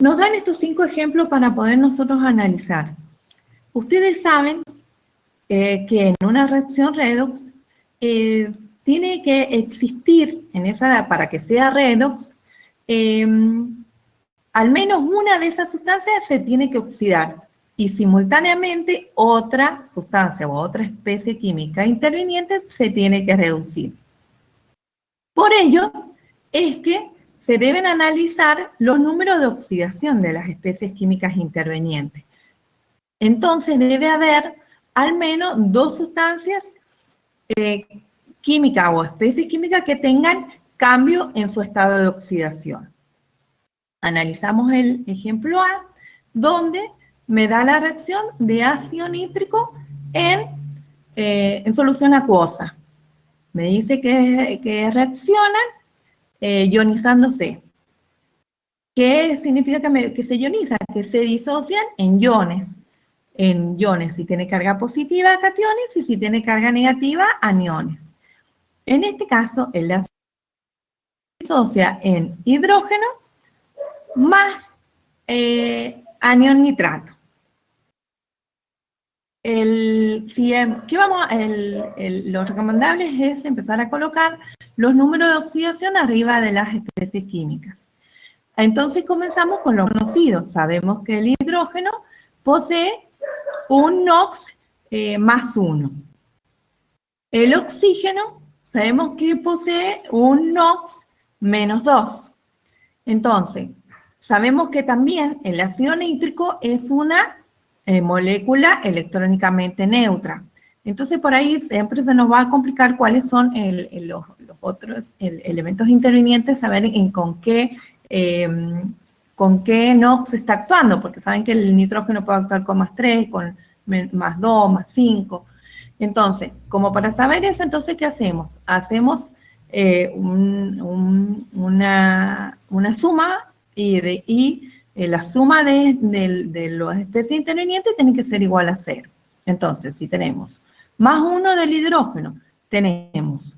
Nos dan estos 5 ejemplos para poder nosotros analizar. Ustedes saben que en una reacción redox tiene que existir, para que sea redox, al menos una de esas sustancias se tiene que oxidar y simultáneamente otra sustancia o otra especie química interviniente se tiene que reducir. Por ello es que se deben analizar los números de oxidación de las especies químicas intervinientes. Entonces debe haber al menos 2 sustancias químicas o especies químicas que tengan cambio en su estado de oxidación. Analizamos el ejemplo A, donde me da la reacción de ácido nítrico en solución acuosa. Me dice que reaccionan ionizándose. ¿Qué significa que se ionizan? Que se disocian en iones. En iones, si tiene carga positiva, cationes, y si tiene carga negativa, aniones. En este caso, el ácido se disocia en hidrógeno más anión nitrato. Lo recomendable es empezar a colocar los números de oxidación arriba de las especies químicas. Entonces comenzamos con los conocidos. Sabemos que el hidrógeno posee un NOx más 1. El oxígeno sabemos que posee un NOx menos 2. Entonces, sabemos que también el ácido nítrico es una molécula electrónicamente neutra. Entonces, por ahí siempre se nos va a complicar cuáles son los otros elementos intervinientes, saber con qué NOx está actuando, porque saben que el nitrógeno puede actuar con más 3, con más 2, más 5. Entonces, como para saber eso, entonces, ¿qué hacemos? Hacemos una suma y la suma de las especies intervinientes tiene que ser igual a 0. Entonces, si tenemos más 1 del hidrógeno, tenemos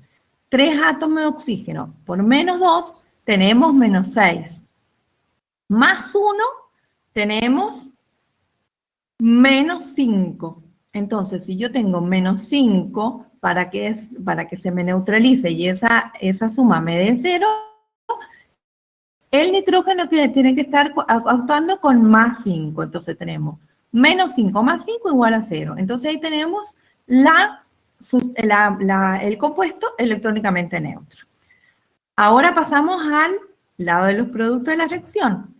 3 átomos de oxígeno por menos 2, tenemos menos 6. Más 1, tenemos menos 5. Entonces, si yo tengo menos 5, para que se me neutralice y esa suma me dé 0, el nitrógeno tiene que estar actuando con más 5. Entonces tenemos menos 5 más 5 igual a 0. Entonces ahí tenemos el compuesto electrónicamente neutro. Ahora pasamos al lado de los productos de la reacción.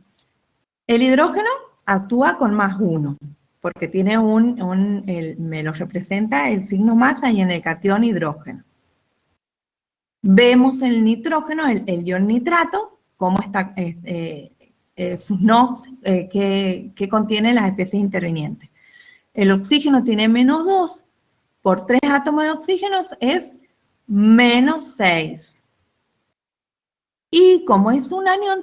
El hidrógeno actúa con más 1, porque tiene me lo representa el signo más ahí en el catión hidrógeno. Vemos el nitrógeno, el ion nitrato, cómo está sus NOx que contienen las especies intervinientes. El oxígeno tiene menos 2, por 3 átomos de oxígeno es menos 6. Y como es un anión,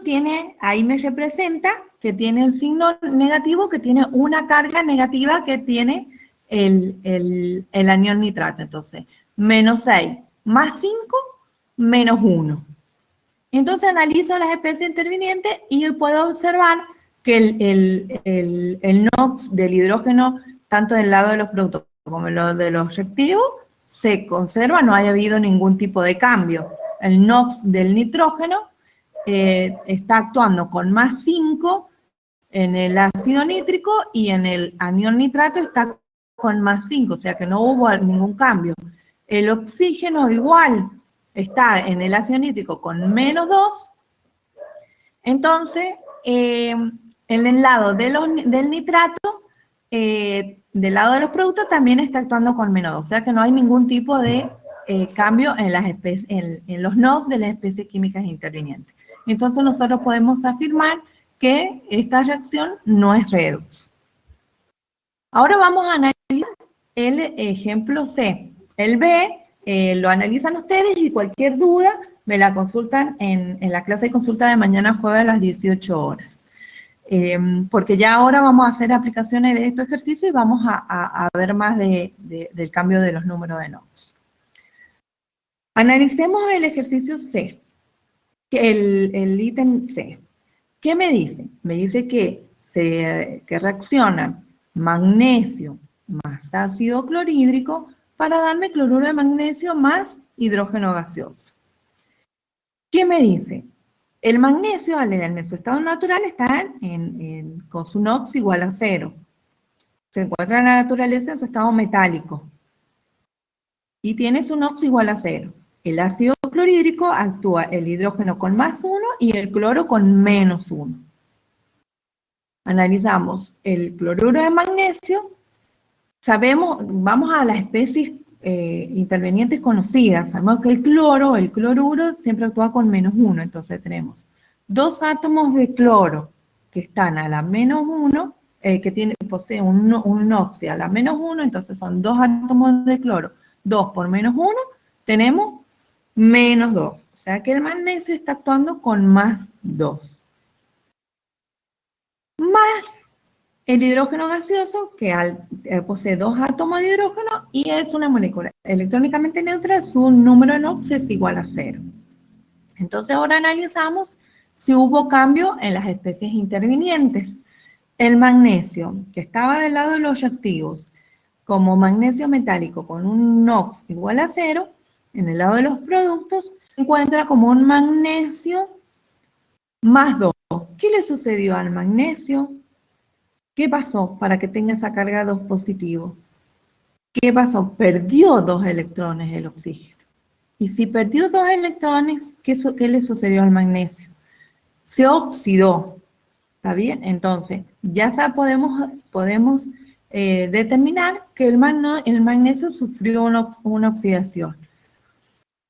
ahí me representa que tiene el signo negativo, que tiene una carga negativa que tiene el anión nitrato. Entonces, menos 6 más 5, menos 1. Entonces analizo las especies intervinientes y puedo observar que el NOx del hidrógeno, tanto del lado de los productos como del lado de los reactivos, se conserva, no haya habido ningún tipo de cambio. El NOx del nitrógeno está actuando con más 5 en el ácido nítrico y en el anión nitrato está con más 5, o sea que no hubo ningún cambio. El oxígeno igual está en el ácido nítrico con menos 2, entonces en el lado del nitrato, del lado de los productos también está actuando con menos 2, o sea que no hay ningún tipo de cambio en los NOx de las especies químicas intervinientes. Entonces nosotros podemos afirmar que esta reacción no es redox. Ahora vamos a analizar el ejemplo C. El B lo analizan ustedes y cualquier duda me la consultan en la clase de consulta de mañana jueves a las 18 horas. Porque ya ahora vamos a hacer aplicaciones de estos ejercicios y vamos a ver más del cambio de los números de NOx. Analicemos el ejercicio C, el ítem C. ¿Qué me dice? Me dice que reaccionan magnesio más ácido clorhídrico para darme cloruro de magnesio más hidrógeno gaseoso. ¿Qué me dice? El magnesio, en su estado natural, está con su NOx igual a 0. Se encuentra en la naturaleza en su estado metálico. Y tiene su NOx igual a 0. El ácido clorhídrico actúa el hidrógeno con +1 y el cloro con -1. Analizamos el cloruro de magnesio. Vamos a las especies intervenientes conocidas. Sabemos que el cloruro siempre actúa con -1. Entonces tenemos 2 átomos de cloro que están a la -1, que posee un NOx a la -1, entonces son 2 átomos de cloro. 2 por -1, tenemos -2. O sea que el magnesio está actuando con +2. Más el hidrógeno gaseoso, que posee 2 átomos de hidrógeno y es una molécula electrónicamente neutra, su número de NOx es igual a 0. Entonces ahora analizamos si hubo cambio en las especies intervinientes. El magnesio, que estaba del lado de los reactivos, como magnesio metálico con un NOx igual a 0, en el lado de los productos, se encuentra como un magnesio +2. ¿Qué le sucedió al magnesio? ¿Qué pasó para que tenga esa carga 2 positivo? ¿Qué pasó? Perdió 2 electrones el oxígeno. Y si perdió 2 electrones, ¿qué le sucedió al magnesio? Se oxidó. ¿Está bien? Entonces, ya podemos determinar que el magnesio sufrió una oxidación.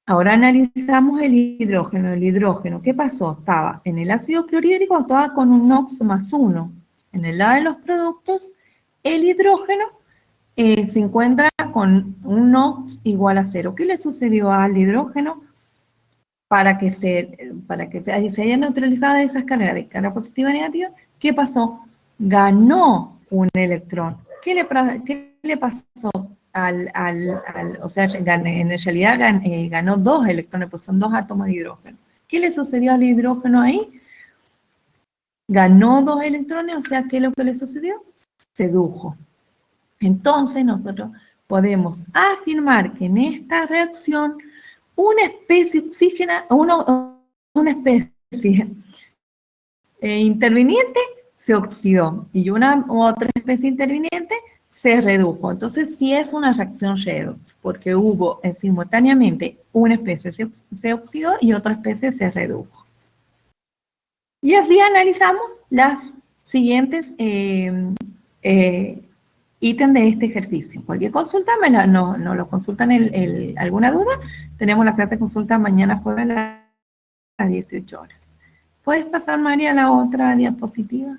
Ahora analizamos el hidrógeno. El hidrógeno, ¿qué pasó? Estaba en el ácido clorhídrico, actuaba con un NOx +1. En el lado de los productos, el hidrógeno se encuentra con un NOx igual a 0. ¿Qué le sucedió al hidrógeno? Para que se haya neutralizado esas cargas de carga positiva y negativa, ¿qué pasó? Ganó un electrón. ¿Qué le pasó o sea, en realidad ganó 2 electrones, pues son 2 átomos de hidrógeno. ¿Qué le sucedió al hidrógeno ahí? Ganó 2 electrones, o sea, ¿qué es lo que le sucedió? Sedujo. Entonces nosotros podemos afirmar que en esta reacción una especie interviniente se oxidó y una u otra especie interviniente se redujo. Entonces sí es una reacción redox, porque hubo simultáneamente una especie se oxidó y otra especie se redujo. Y así analizamos las siguientes ítem de este ejercicio. Cualquier consulta, no lo consultan alguna duda. Tenemos la clase de consulta mañana jueves a las 18 horas. ¿Puedes pasar, María, a la otra diapositiva?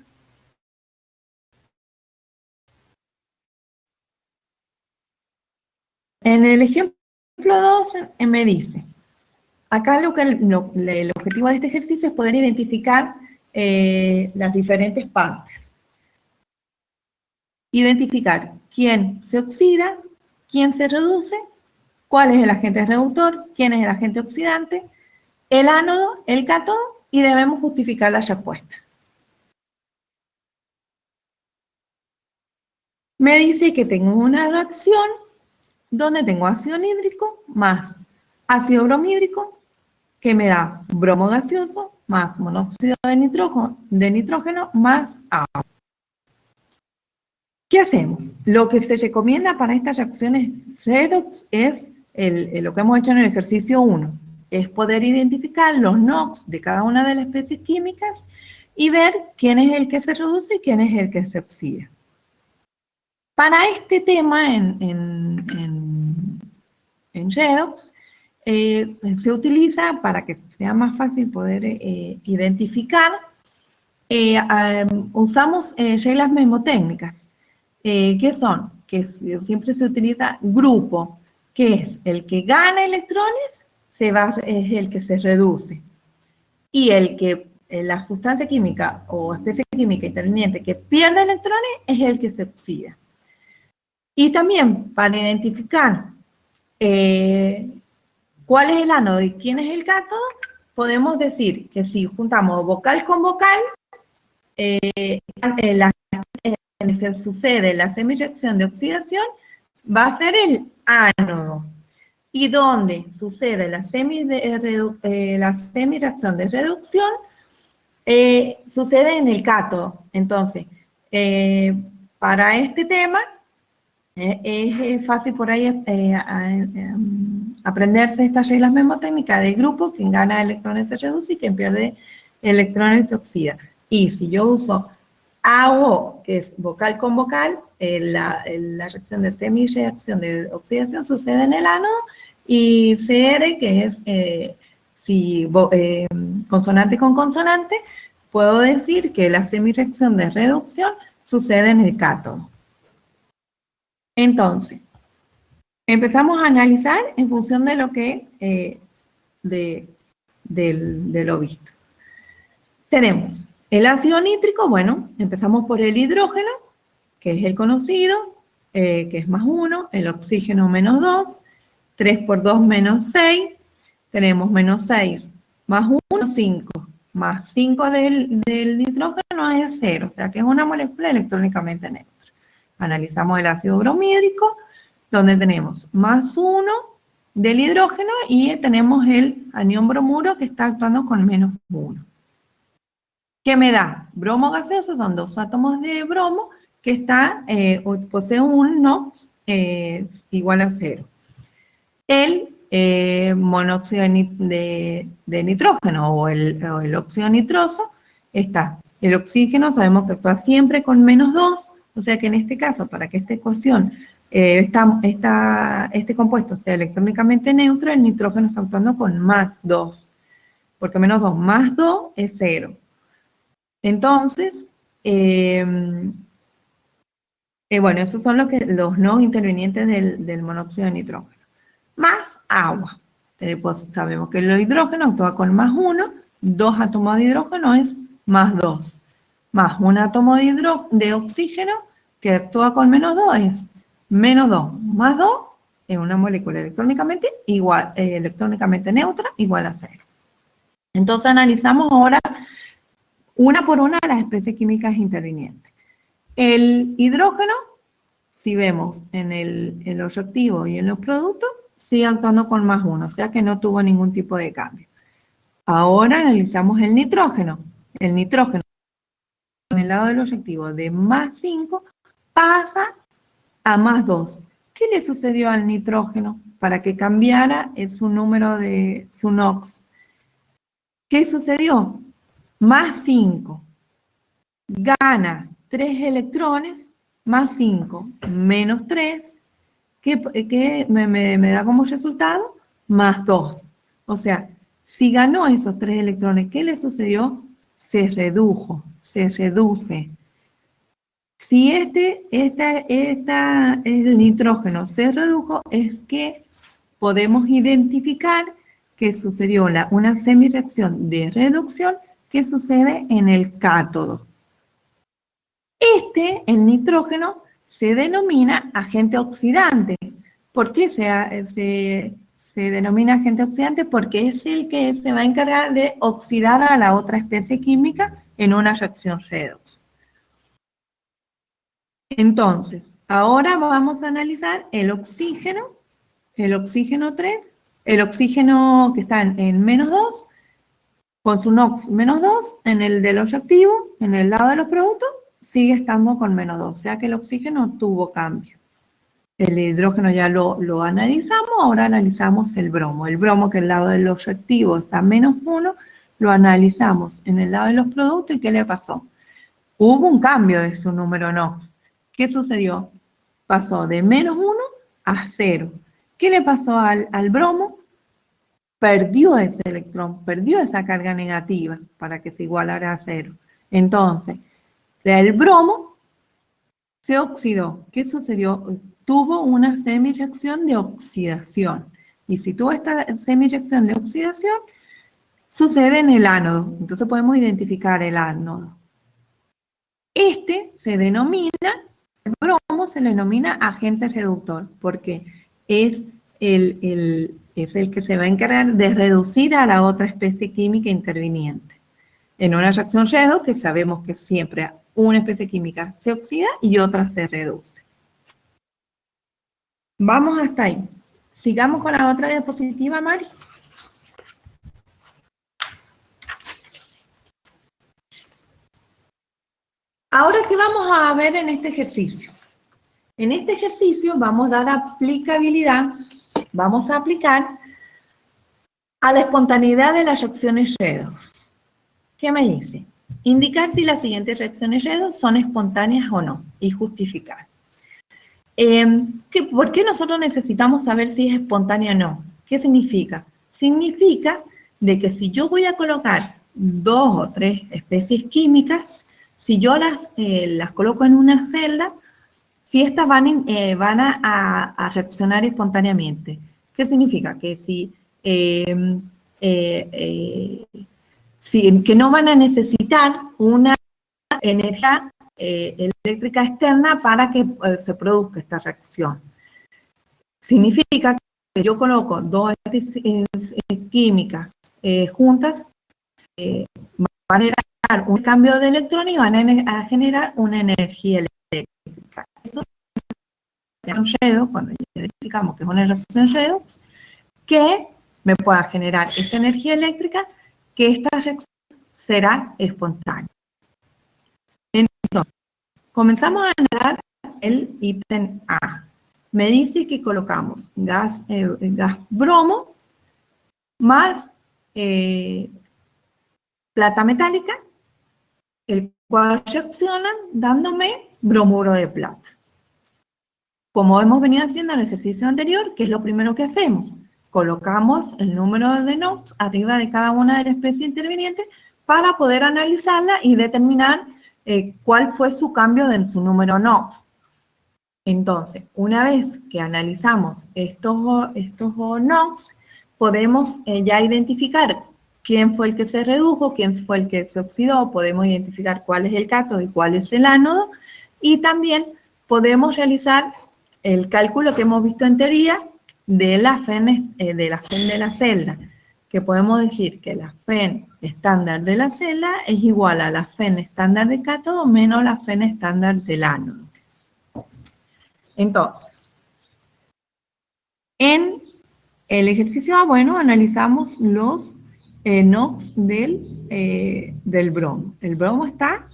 En el ejemplo 2 me dice, acá el objetivo de este ejercicio es poder identificar las diferentes partes. Identificar quién se oxida, quién se reduce, cuál es el agente reductor, quién es el agente oxidante, el ánodo, el cátodo, y debemos justificar la respuesta. Me dice que tengo una reacción donde tengo ácido nítrico más ácido bromhídrico, que me da bromo gaseoso más monóxido de nitrógeno más agua. ¿Qué hacemos? Lo que se recomienda para estas reacciones redox es lo que hemos hecho en el ejercicio 1, es poder identificar los NOx de cada una de las especies químicas y ver quién es el que se reduce y quién es el que se oxida. Para este tema en redox, se utiliza, para que sea más fácil poder identificar, usamos reglas mnemotécnicas. ¿Qué son? Que siempre se utiliza grupo, que es el que gana electrones, es el que se reduce. Y la sustancia química o especie química interviniente que pierde electrones es el que se oxida. Y también para identificar cuál es el ánodo y quién es el cátodo, podemos decir que si juntamos vocal con vocal, donde se sucede la semireacción de oxidación va a ser el ánodo. Y donde sucede la semireacción de reducción sucede en el cátodo. Entonces, para este tema es fácil por ahí aprenderse estas reglas mnemotécnicas de grupo: quien gana electrones se reduce y quien pierde electrones se oxida. Y si yo uso AO, que es vocal con vocal, la reacción de semireacción de oxidación sucede en el ánodo, y CR, que es consonante con consonante, puedo decir que la semireacción de reducción sucede en el cátodo. Entonces, empezamos a analizar en función de lo que, de lo visto. Tenemos el ácido nítrico. Bueno, empezamos por el hidrógeno, que es el conocido, que es más 1, el oxígeno menos 2, 3 por 2 menos 6, tenemos menos 6 más 1, 5, más 5 del nitrógeno es 0, o sea que es una molécula electrónicamente neutra. Analizamos el ácido bromídrico, donde tenemos más 1 del hidrógeno y tenemos el anión bromuro que está actuando con menos 1. ¿Qué me da? Bromo gaseoso, son 2 átomos de bromo que posee un NOx igual a 0. El monóxido de nitrógeno o el óxido nitroso está. El oxígeno sabemos que actúa siempre con menos 2, o sea que en este caso, para que esta ecuación, este compuesto sea electrónicamente neutro, el nitrógeno está actuando con más 2, porque menos 2 más 2 es 0. Entonces, bueno, esos son los no intervinientes del monóxido de nitrógeno. Más agua. Pues sabemos que el hidrógeno actúa con más 1, 2 átomos de hidrógeno es más 2, más un átomo de oxígeno que actúa con menos 2 es menos 2, más 2 es una molécula electrónicamente neutra igual a 0. Entonces analizamos ahora una por una las especies químicas intervinientes. El hidrógeno, si vemos en los reactivos y en los productos, sigue actuando con más 1, o sea que no tuvo ningún tipo de cambio. Ahora analizamos el nitrógeno. El nitrógeno, en el lado de los reactivos, de más 5, pasa a más 2. ¿Qué le sucedió al nitrógeno para que cambiara su número de su NOx? ¿Qué sucedió? Más 5. Gana 3 electrones, más 5, menos 3, que me da como resultado más 2. O sea, si ganó esos 3 electrones, ¿qué le sucedió? Se redujo, se reduce. Si el nitrógeno se redujo, es que podemos identificar que sucedió una semireacción de reducción que sucede en el cátodo. El nitrógeno, se denomina agente oxidante. ¿Por qué se denomina agente oxidante? Porque es el que se va a encargar de oxidar a la otra especie química en una reacción redox. Entonces, ahora vamos a analizar el oxígeno 3, el oxígeno que está en menos 2, con su NOx menos 2, en el de los reactivos, en el lado de los productos, sigue estando con menos 2, o sea que el oxígeno tuvo cambio. El hidrógeno ya lo analizamos, ahora analizamos el bromo. El bromo, que el lado de los reactivos está menos 1, lo analizamos en el lado de los productos. ¿Y qué le pasó? Hubo un cambio de su número NOx. ¿Qué sucedió? Pasó de menos 1 a 0. ¿Qué le pasó al bromo? Perdió ese electrón, perdió esa carga negativa para que se igualara a 0. Entonces, el bromo se oxidó. ¿Qué sucedió? Tuvo una semireacción de oxidación. Y si tuvo esta semireacción de oxidación, sucede en el ánodo. Entonces podemos identificar el ánodo. Se denomina, el bromo se le denomina agente reductor, porque es el que se va a encargar de reducir a la otra especie química interviniente. En una reacción redox, que sabemos que siempre una especie química se oxida y otra se reduce. Vamos hasta ahí. Sigamos con la otra diapositiva, Mari. Ahora, ¿qué vamos a ver en este ejercicio? En este ejercicio vamos a dar aplicabilidad, vamos a aplicar a la espontaneidad de las reacciones redox. ¿Qué me dice? Indicar si las siguientes reacciones redox son espontáneas o no y justificar. ¿Por qué nosotros necesitamos saber si es espontánea o no? ¿Qué significa? Significa de que si yo voy a colocar 2 o 3 especies químicas, si yo las coloco en una celda, si estas van a reaccionar espontáneamente. ¿Qué significa? Que que no van a necesitar una energía eléctrica externa para que se produzca esta reacción. Significa que yo coloco 2 químicas juntas, van a generar un cambio de electrones y van a generar una energía eléctrica. Eso es un redox, cuando identificamos que es una reacción redox, que me pueda generar esta energía eléctrica, que esta reacción será espontánea. Entonces, comenzamos a analizar el ítem A. Me dice que colocamos gas bromo más plata metálica, el cual reaccionan dándome bromuro de plata. Como hemos venido haciendo en el ejercicio anterior, ¿qué es lo primero que hacemos? Colocamos el número de NOx arriba de cada una de las especies intervinientes para poder analizarla y determinar cuál fue su cambio de su número NOx. Entonces, una vez que analizamos estos NOx, podemos ya identificar quién fue el que se redujo, quién fue el que se oxidó, podemos identificar cuál es el cátodo y cuál es el ánodo, y también podemos realizar el cálculo que hemos visto en teoría de la FEN de la celda, que podemos decir que la FEN estándar de la celda es igual a la FEN estándar del cátodo menos la FEN estándar del ánodo. Entonces, en el ejercicio A, bueno, analizamos los NOx del bromo. El bromo está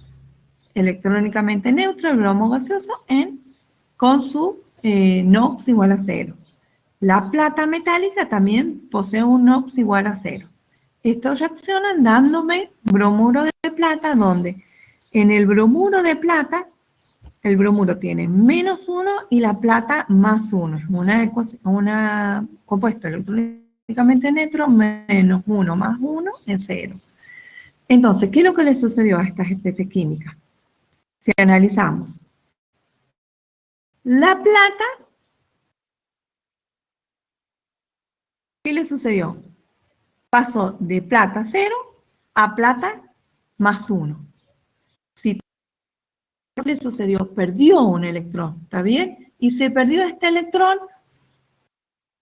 electrónicamente neutro, el bromo gaseoso, con su NOx igual a 0. La plata metálica también posee un NOx igual a 0. Estos reaccionan dándome bromuro de plata, donde en el bromuro de plata, el bromuro tiene -1 y la plata +1. Es un compuesto electrónicamente neutro, -1 más 1 es 0. Entonces, ¿qué es lo que le sucedió a estas especies químicas? Si analizamos la plata, ¿qué le sucedió? Pasó de plata 0 a plata +1. Si le sucedió, perdió un electrón, ¿está bien? Y se perdió este electrón,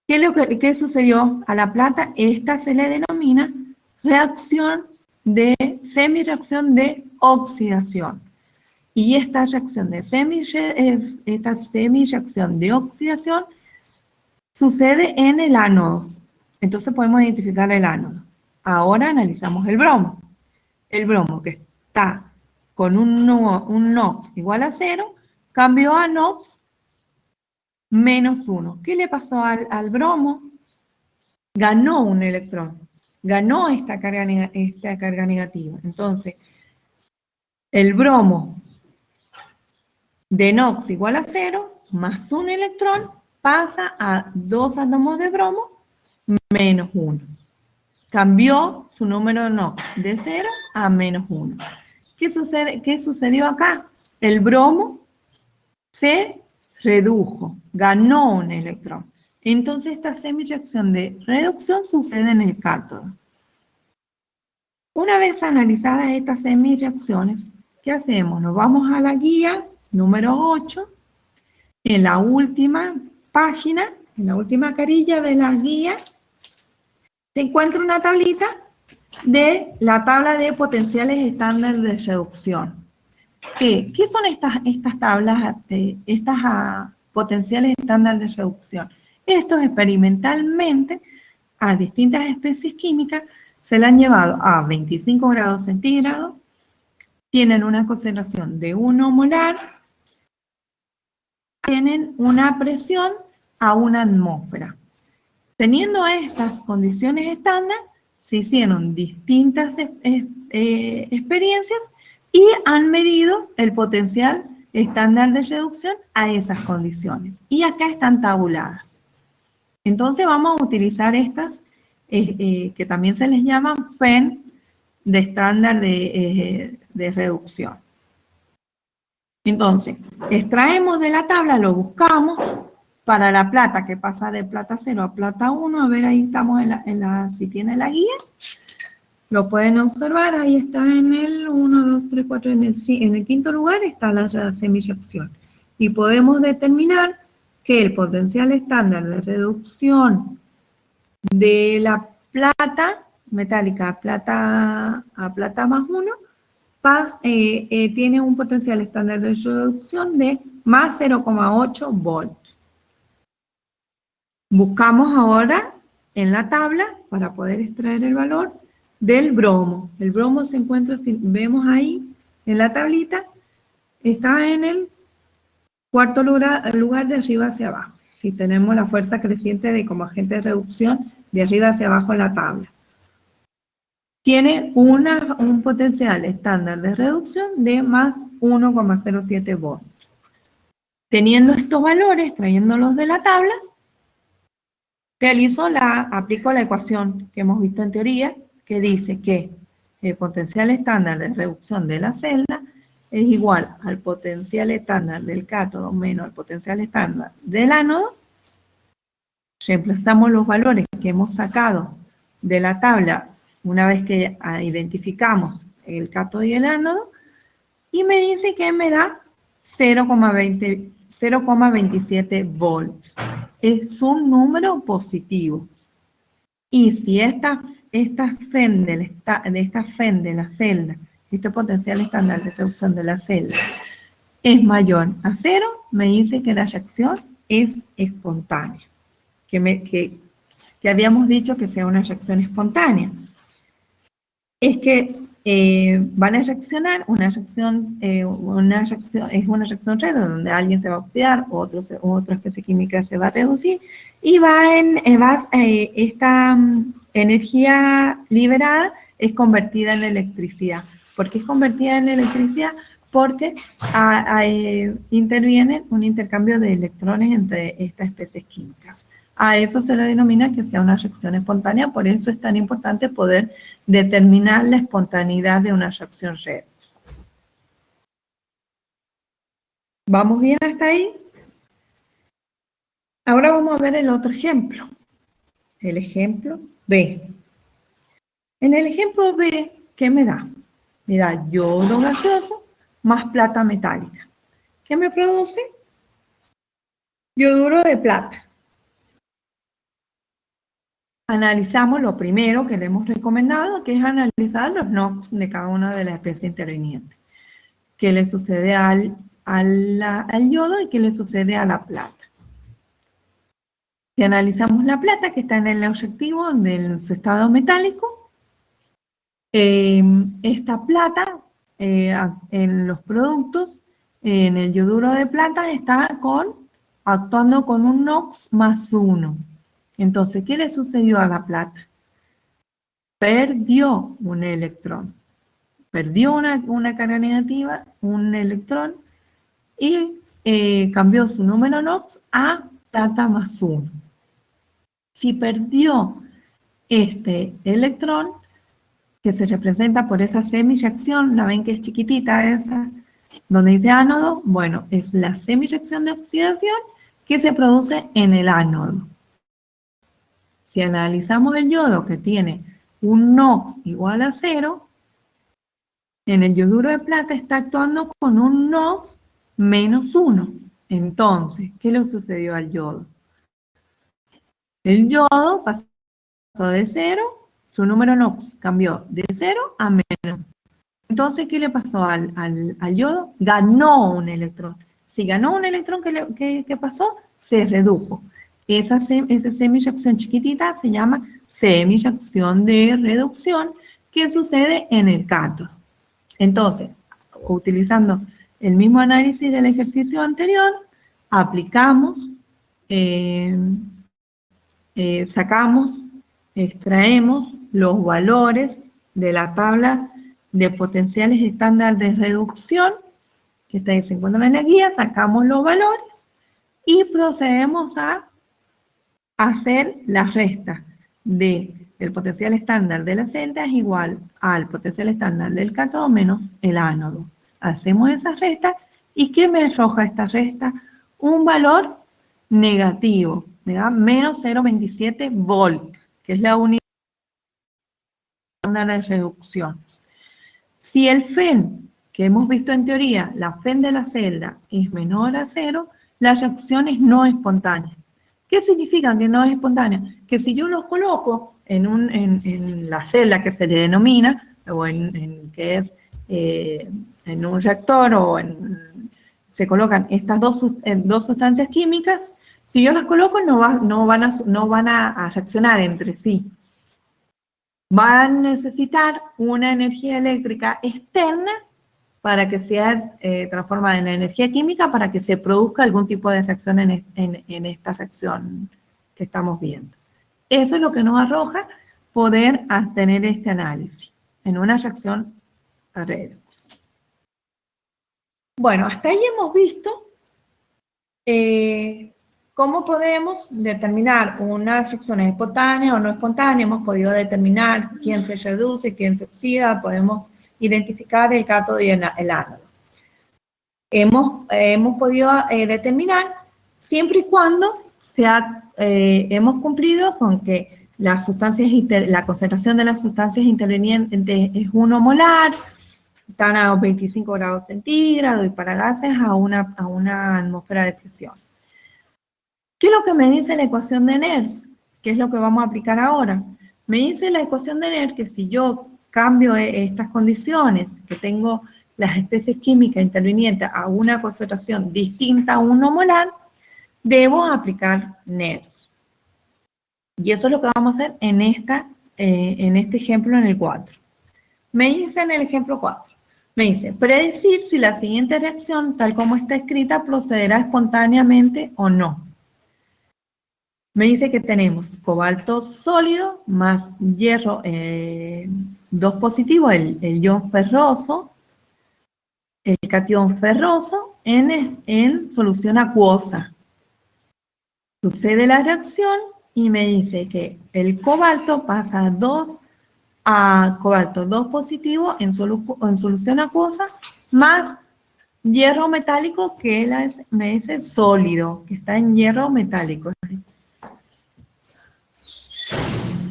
¿qué sucedió a la plata? Esta se le denomina semireacción de oxidación. Y esta reacción de semireacción de oxidación sucede en el ánodo. Entonces podemos identificar el ánodo. Ahora analizamos el bromo. El bromo, que está con un NOx igual a 0, cambió a NOx -1. ¿Qué le pasó al bromo? Ganó un electrón. Ganó esta carga negativa. Entonces, el bromo de NOx igual a 0, más un electrón, pasa a 2 átomos de bromo, -1. Cambió su número de NOx de 0 a -1. ¿Qué sucedió acá? El bromo se redujo, ganó un electrón. Entonces esta semireacción de reducción sucede en el cátodo. Una vez analizadas estas semireacciones, ¿qué hacemos? Nos vamos a la guía número 8. En la última página, en la última carilla de la guía, se encuentra una tablita de la tabla de potenciales estándar de reducción. ¿Qué son estas tablas, potenciales estándar de reducción? Estos experimentalmente a distintas especies químicas se le han llevado a 25 grados centígrados, tienen una concentración de 1 molar, tienen una presión a 1 atmósfera. Teniendo estas condiciones estándar, se hicieron distintas experiencias y han medido el potencial estándar de reducción a esas condiciones. Y acá están tabuladas. Entonces vamos a utilizar estas, que también se les llaman FEN, de estándar de reducción. Entonces, extraemos de la tabla, lo buscamos para la plata, que pasa de plata 0 a plata 1. A ver, ahí estamos si tiene la guía. Lo pueden observar, ahí está en el 1, 2, 3, 4, en el quinto lugar está la semireacción. Y podemos determinar que el potencial estándar de reducción de la plata metálica a plata más 1 tiene un potencial estándar de reducción de más 0,8 volts. Buscamos ahora en la tabla para poder extraer el valor del bromo. El bromo se encuentra, si vemos ahí en la tablita, está en el cuarto lugar de arriba hacia abajo. Si tenemos la fuerza creciente de como agente de reducción de arriba hacia abajo en la tabla. Tiene un potencial estándar de reducción de más 1,07 volts. Teniendo estos valores, trayéndolos de la tabla, aplico la ecuación que hemos visto en teoría, que dice que el potencial estándar de reducción de la celda es igual al potencial estándar del cátodo menos el potencial estándar del ánodo. Reemplazamos los valores que hemos sacado de la tabla una vez que identificamos el cátodo y el ánodo, y me dice que me da 0,27 volts. Es un número positivo. Y si esta FEN de la celda, este potencial estándar de reducción de la celda, es mayor a 0, me dice que la reacción es espontánea. Que habíamos dicho que sea una reacción espontánea. Es que van a reaccionar, es una reacción redox, donde alguien se va a oxidar, otra especie química se va a reducir, y esta energía liberada es convertida en electricidad. ¿Por qué es convertida en electricidad? Porque interviene un intercambio de electrones entre estas especies químicas. A eso se le denomina que sea una reacción espontánea, por eso es tan importante poder determinar la espontaneidad de una reacción redox. ¿Vamos bien hasta ahí? Ahora vamos a ver el otro ejemplo. El ejemplo B. En el ejemplo B, ¿qué me da? Me da yodo gaseoso más plata metálica. ¿Qué me produce? Yoduro de plata. Analizamos lo primero que le hemos recomendado, que es analizar los NOx de cada una de las especies intervinientes. ¿Qué le sucede al yodo y qué le sucede a la plata? Si analizamos la plata, que está en el objetivo de su estado metálico, esta plata en los productos, en el yoduro de plata, está actuando con un NOx más 1. Entonces, ¿qué le sucedió a la plata? Perdió un electrón. Perdió una carga negativa, un electrón, y cambió su número NOx a plata más 1. Si perdió este electrón, que se representa por esa semireacción, la ven que es chiquitita esa, donde dice ánodo, bueno, es la semireacción de oxidación que se produce en el ánodo. Si analizamos el yodo que tiene un NOx igual a 0, en el yoduro de plata está actuando con un NOx menos 1. Entonces, ¿qué le sucedió al yodo? El yodo pasó de 0 su número NOx cambió de 0 a menos. Entonces, ¿qué le pasó al yodo? Ganó un electrón. Si ganó un electrón, ¿qué pasó? Se redujo. Esa semiyacción chiquitita se llama semiyacción de reducción, que sucede en el cátodo. Entonces, utilizando el mismo análisis del ejercicio anterior, aplicamos, sacamos, extraemos los valores de la tabla de potenciales estándar de reducción, que se encuentran en la guía, sacamos los valores y procedemos a hacer la resta del potencial estándar de la celda es igual al potencial estándar del cátodo menos el ánodo. Hacemos esa resta y ¿qué me arroja esta resta? Un valor negativo, ¿verdad? Menos 0,27 volts, que es la unidad estándar de reducción. Si el FEN, que hemos visto en teoría, la FEN de la celda es menor a 0, la reacción es no espontánea. ¿Qué significa que no es espontánea? Que si yo los coloco en la celda que se le denomina, o que es en un reactor, se colocan estas dos sustancias químicas, si yo las coloco no van a reaccionar entre sí. Van a necesitar una energía eléctrica externa para que sea transformada en energía química para que se produzca algún tipo de reacción en esta reacción que estamos viendo. Eso es lo que nos arroja poder tener este análisis en una reacción redox. Bueno, hasta ahí hemos visto cómo podemos determinar una reacción espontánea o no espontánea. Hemos podido determinar quién se reduce, quién se oxida, podemos identificar el cátodo y el ánodo. Hemos podido determinar siempre y cuando hemos cumplido con que la concentración de las sustancias intervinientes es 1 molar, están a 25 grados centígrados y para gases a una atmósfera de presión. ¿Qué es lo que me dice la ecuación de Nernst? ¿Qué es lo que vamos a aplicar ahora? Me dice la ecuación de Nernst que si yo cambio estas condiciones, que tengo las especies químicas intervinientes a una concentración distinta a 1 molar, debo aplicar Nernst. Y eso es lo que vamos a hacer en este ejemplo en el 4. Me dice en el ejemplo 4, me dice, predecir si la siguiente reacción, tal como está escrita, procederá espontáneamente o no. Me dice que tenemos cobalto sólido más hierro 2 positivo, el ion ferroso, el catión ferroso en solución acuosa. Sucede la reacción y me dice que el cobalto pasa a cobalto 2 positivo en solución acuosa más hierro metálico que me dice sólido, que está en hierro metálico.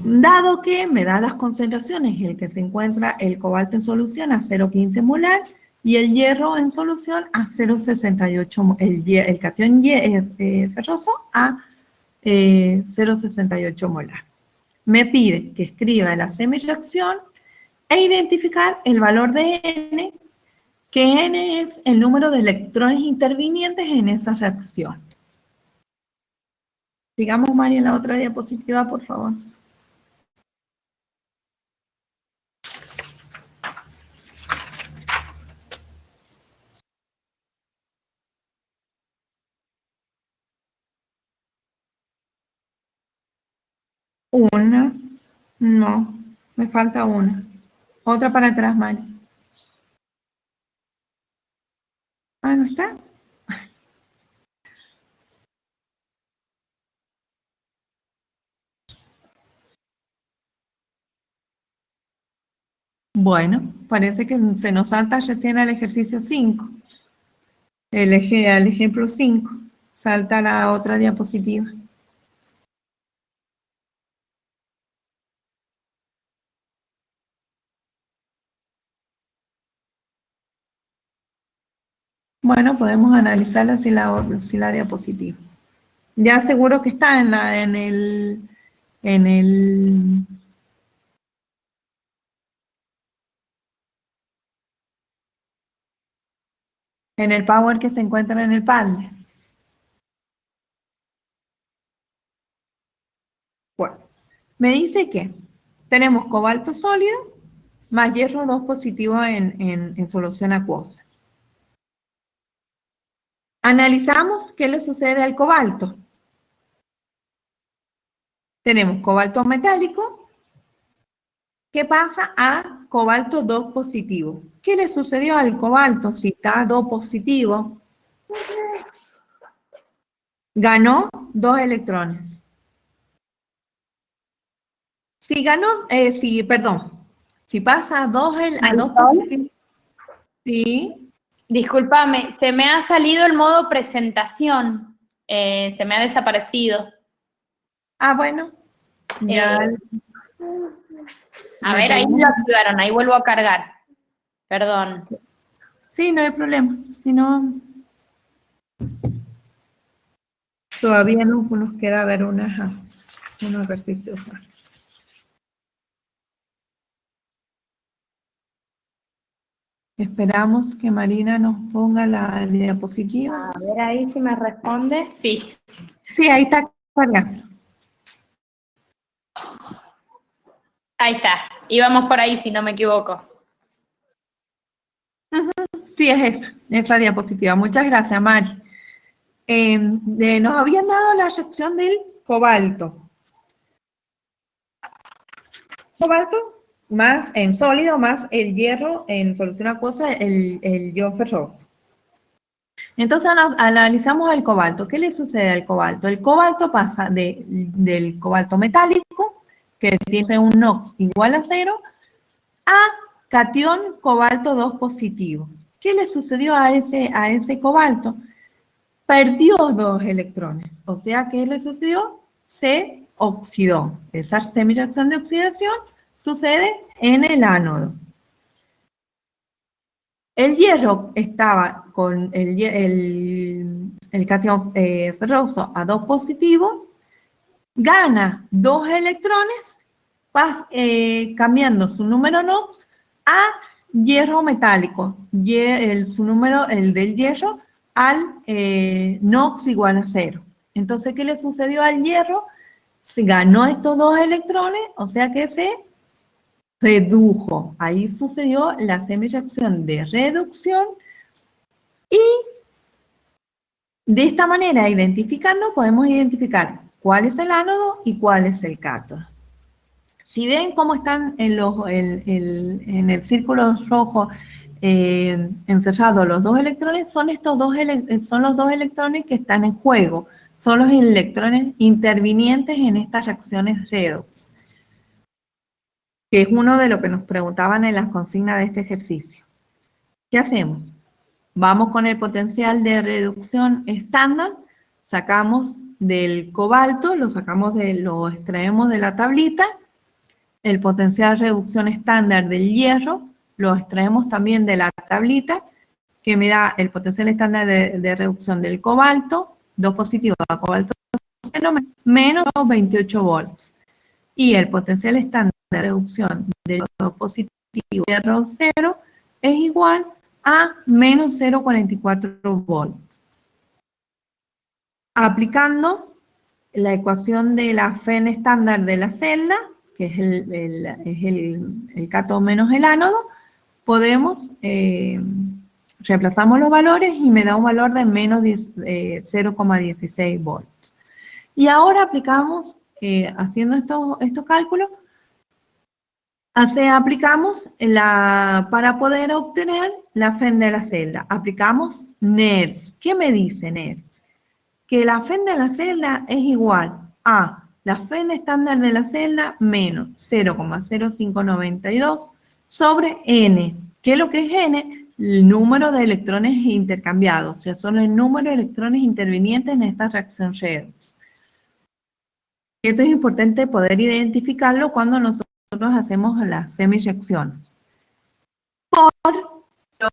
Dado que me da las concentraciones en el que se encuentra el cobalto en solución a 0,15 molar y el hierro en solución a 0,68, el catión ferroso a 0,68 molar. Me pide que escriba la semireacción e identificar el valor de N, que N es el número de electrones intervinientes en esa reacción. Sigamos, María, en la otra diapositiva, por favor. Una, no, me falta una. Otra para atrás, Mari. Ah, ¿no está? Bueno, parece que se nos salta recién al ejercicio 5. Al ejemplo 5. Salta la otra diapositiva. Bueno, podemos analizarla si la diapositiva. Ya seguro que está en el en el power que se encuentra en el Padlet. Bueno, me dice que tenemos cobalto sólido más hierro 2 positivo en solución acuosa. Analizamos qué le sucede al cobalto. Tenemos cobalto metálico que pasa a cobalto 2 positivo. ¿Qué le sucedió al cobalto si está 2 positivo? Ganó 2 electrones. Si pasa a 2 positivos, sí. Discúlpame, se me ha salido el modo presentación, se me ha desaparecido. Ah, bueno, ya. A ver, ahí lo activaron, ahí vuelvo a cargar. Perdón. Sí, no hay problema. Si no, todavía nos queda ver unos ejercicios más. Esperamos que Marina nos ponga la diapositiva. A ver ahí si me responde. Sí. Sí, ahí está cargando. Ahí está. Íbamos por ahí, si no me equivoco. Sí, es esa diapositiva. Muchas gracias, Mari. Nos habían dado la reacción del cobalto. Cobalto más en sólido, más el hierro en solución acuosa, el ion ferroso. Entonces analizamos el cobalto. ¿Qué le sucede al cobalto? El cobalto pasa del cobalto metálico, que tiene un NOx igual a 0, a catión cobalto 2 positivo. ¿Qué le sucedió a ese cobalto? Perdió 2 electrones. O sea, ¿qué le sucedió? Se oxidó. Esa semireacción de oxidación sucede en el ánodo. El hierro estaba con el catión ferroso a 2 positivo, gana 2 electrones, cambiando su número NOx a hierro metálico, su número, el del hierro, al NOx igual a 0. Entonces, ¿qué le sucedió al hierro? Se ganó estos 2 electrones, o sea que se redujo. Ahí sucedió la semireacción de reducción y de esta manera, podemos identificar cuál es el ánodo y cuál es el cátodo. Si ven cómo están en el círculo rojo encerrados los 2 electrones, son los 2 electrones que están en juego. Son los electrones intervinientes en estas reacciones redox, que es uno de lo que nos preguntaban en las consignas de este ejercicio. ¿Qué hacemos? Vamos con el potencial de reducción estándar, sacamos del cobalto, lo extraemos de la tablita, el potencial de reducción estándar del hierro, lo extraemos también de la tablita, que me da el potencial estándar de reducción del cobalto, 2 positivo a cobalto 0, menos 28 volts. Y el potencial estándar de reducción del 2 positivo hierro 0 es igual a menos 0,44 volts. Aplicando la ecuación de la FEN estándar de la celda, que es el cátodo menos el ánodo, reemplazamos los valores y me da un valor de menos 0,16 volts. Y ahora aplicamos, haciendo estos cálculos, aplicamos para poder obtener la FEN de la celda. Aplicamos NERS. ¿Qué me dice NERS? Que la FEN de la celda es igual a la FEN estándar de la celda menos 0,0592 sobre N. ¿Qué es lo que es N? El número de electrones intercambiados, o sea, son el número de electrones intervinientes en esta reacción redox. Eso es importante poder identificarlo cuando nosotros hacemos las semireacciones. Por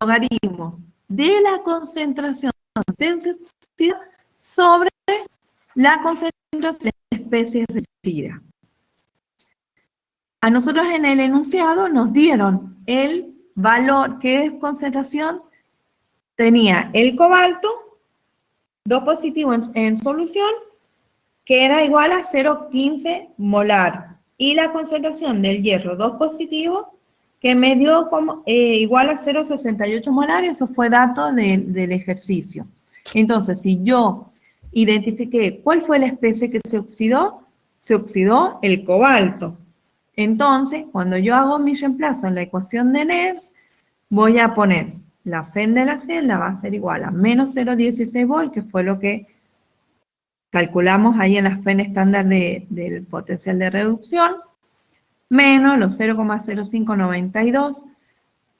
logaritmo de la concentración de oxida sobre la concentración de especies reducidas. A nosotros en el enunciado nos dieron el valor, que es concentración tenía el cobalto, 2 positivo en solución, que era igual a 0,15 molar. Y la concentración del hierro, 2 positivo, que me dio como, igual a 0,68 molar, y eso fue dato del ejercicio. Entonces, si yo identifiqué cuál fue la especie que se oxidó el cobalto. Entonces, cuando yo hago mi reemplazo en la ecuación de NERS, voy a poner la FEN de la celda, va a ser igual a menos 0,16 volt, que fue lo que calculamos ahí en la FEN estándar del potencial de reducción, menos los 0,0592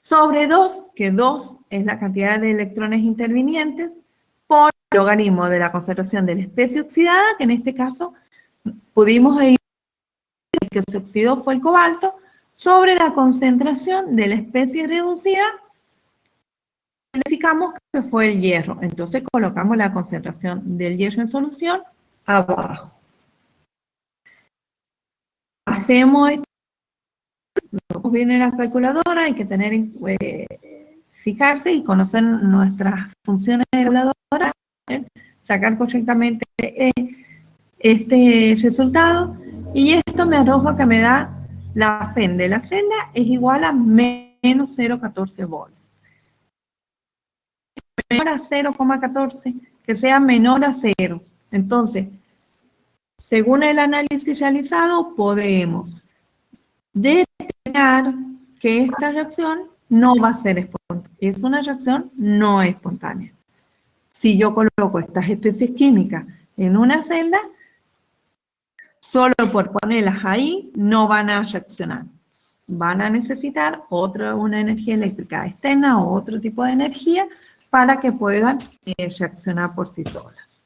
sobre 2, que 2 es la cantidad de electrones intervinientes, por el logaritmo de la concentración de la especie oxidada, que en este caso pudimos ir, el que se oxidó fue el cobalto, sobre la concentración de la especie reducida, identificamos que fue el hierro. Entonces colocamos la concentración del hierro en solución abajo. Hacemos esto, viene la calculadora, hay que tener, fijarse y conocer nuestras funciones de la calculadora, sacar correctamente este resultado, y esto me arroja que me da la FEN de la celda es igual a menos 0,14 volts. Menor a 0,14, que sea menor a 0. Entonces, según el análisis realizado, podemos determinar que esta reacción no va a ser espontánea. Es una reacción no espontánea. Si yo coloco estas especies químicas en una celda, solo por ponerlas ahí no van a reaccionar. Van a necesitar una energía eléctrica externa o otro tipo de energía para que puedan reaccionar por sí solas.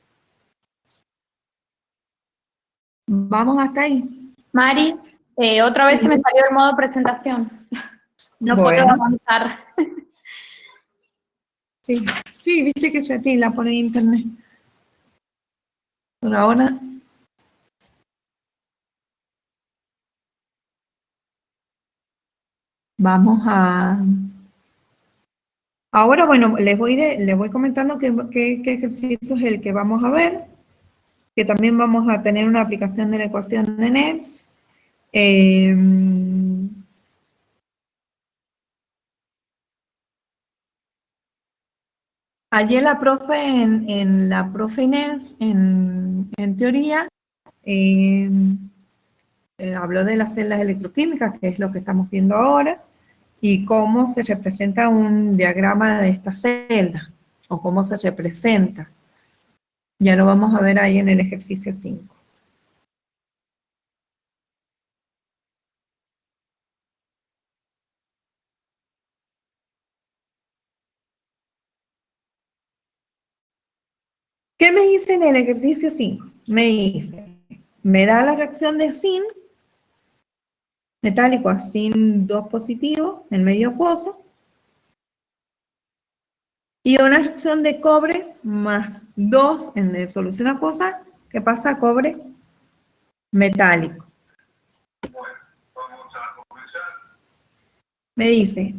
¿Vamos hasta ahí? Mari, otra vez se me salió el modo presentación. No puedo avanzar. Sí, sí, viste que se tila por internet. Por ahora. Vamos a... Ahora, bueno, les voy comentando qué ejercicio es el que vamos a ver, que también vamos a tener una aplicación de la ecuación de NERS. Ayer la profe en la profe Inés, en teoría, habló de las celdas electroquímicas, que es lo que estamos viendo ahora, y cómo se representa un diagrama de esta celda, o cómo se representa. Ya lo vamos a ver ahí en el ejercicio 5. ¿Qué me dice en el ejercicio 5? Me dice, me da la reacción de zinc metálico a zinc 2 positivo en medio acuoso, y una reacción de cobre más 2 en solución acuosa, que pasa a cobre metálico. Me dice,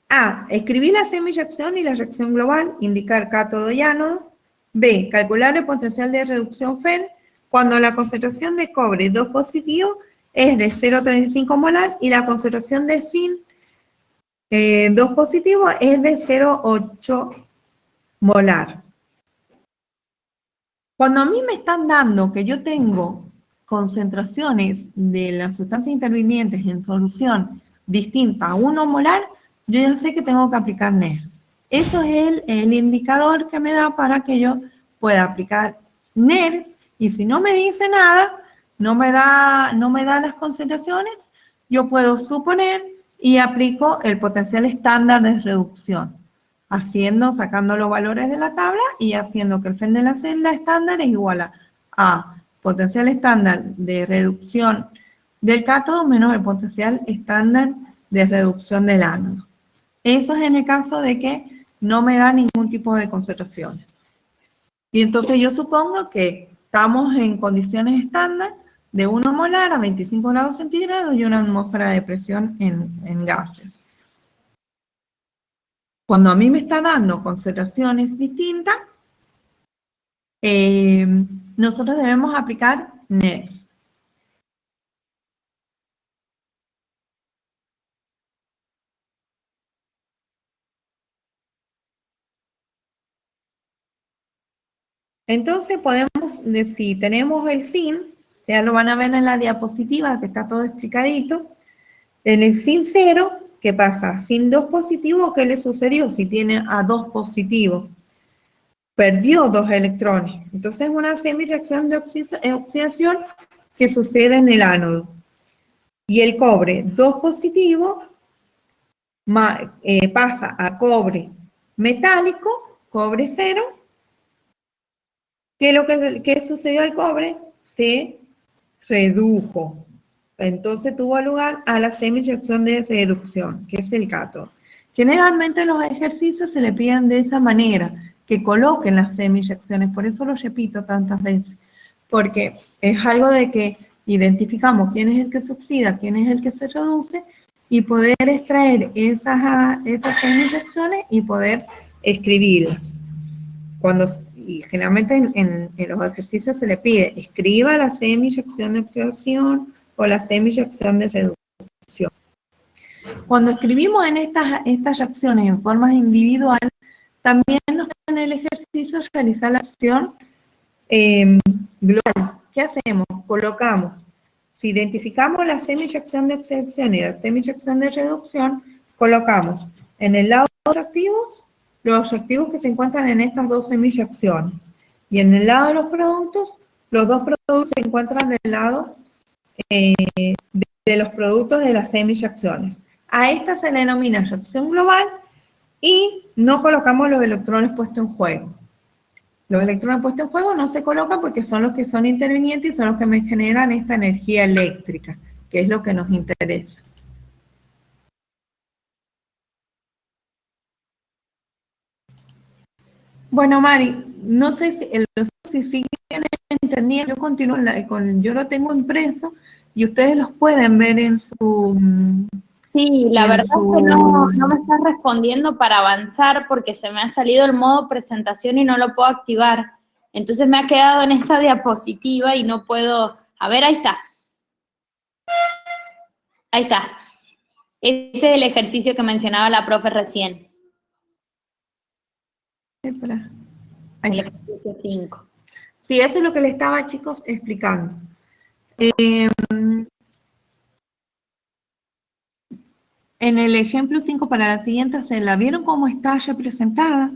A, escribir la semi-reacción y la reacción global, indicar cátodo y ánodo. B, calcular el potencial de reducción FEN cuando la concentración de cobre 2 positivo es de 0,35 molar y la concentración de zinc 2 positivo es de 0,8 molar. Cuando a mí me están dando que yo tengo concentraciones de las sustancias intervinientes en solución distinta a 1 molar, yo ya sé que tengo que aplicar NERS. Eso es el indicador que me da para que yo pueda aplicar NERS, y si no me dice nada, no me da las concentraciones, yo puedo suponer y aplico el potencial estándar de reducción, sacando los valores de la tabla y haciendo que el FEN de la celda estándar es igual a potencial estándar de reducción del cátodo menos el potencial estándar de reducción del ánodo. Eso es en el caso de que no me da ningún tipo de concentraciones. Y entonces yo supongo que estamos en condiciones estándar de 1 molar a 25 grados centígrados y una atmósfera de presión en gases. Cuando a mí me está dando concentraciones distintas, nosotros debemos aplicar NEXT. Entonces podemos, si tenemos el SIN, ya lo van a ver en la diapositiva que está todo explicadito, en el SIN 0, ¿qué pasa? SIN 2 positivo, ¿qué le sucedió? Si tiene a 2 positivo, perdió 2 electrones. Entonces es una semi-reacción de oxidación que sucede en el ánodo. Y el cobre 2 positivo pasa a cobre metálico, cobre 0. ¿Qué es lo que sucedió al cobre? Se redujo. Entonces tuvo lugar a la semi-reacción de reducción, que es el cátodo. Generalmente en los ejercicios se le piden de esa manera, que coloquen las semi-reacciones, por eso lo repito tantas veces, porque es algo de que identificamos quién es el que se oxida, quién es el que se reduce, y poder extraer esas semi-reacciones y poder escribirlas. Y generalmente en los ejercicios se le pide, escriba la semi-reacción de oxidación o la semi-reacción de reducción. Cuando escribimos en estas reacciones en forma individual, también nos da en el ejercicio realizar la acción global. ¿Qué hacemos? Colocamos, si identificamos la semi-reacción de oxidación y la semi-reacción de reducción, colocamos en el lado de los reactivos que se encuentran en estas dos semi-reacciones. Y en el lado de los productos, los dos productos se encuentran del lado de los productos de las semi-reacciones. A esta se le denomina reacción global y no colocamos los electrones puestos en juego. Los electrones puestos en juego no se colocan porque son los que son intervinientes y son los que me generan esta energía eléctrica, que es lo que nos interesa. Bueno, Mari, no sé si siguen entendiendo, yo continúo, yo lo tengo impreso y ustedes los pueden ver en su... Sí, la verdad es que no me está respondiendo para avanzar porque se me ha salido el modo presentación y no lo puedo activar. Entonces me ha quedado en esa diapositiva y no puedo... A ver, ahí está. Ahí está. Ese es el ejercicio que mencionaba la profe recién. Espera. El ejercicio 5. Sí, eso es lo que le estaba, chicos, explicando. En el ejemplo 5 para la siguiente celda, ¿vieron cómo está representada?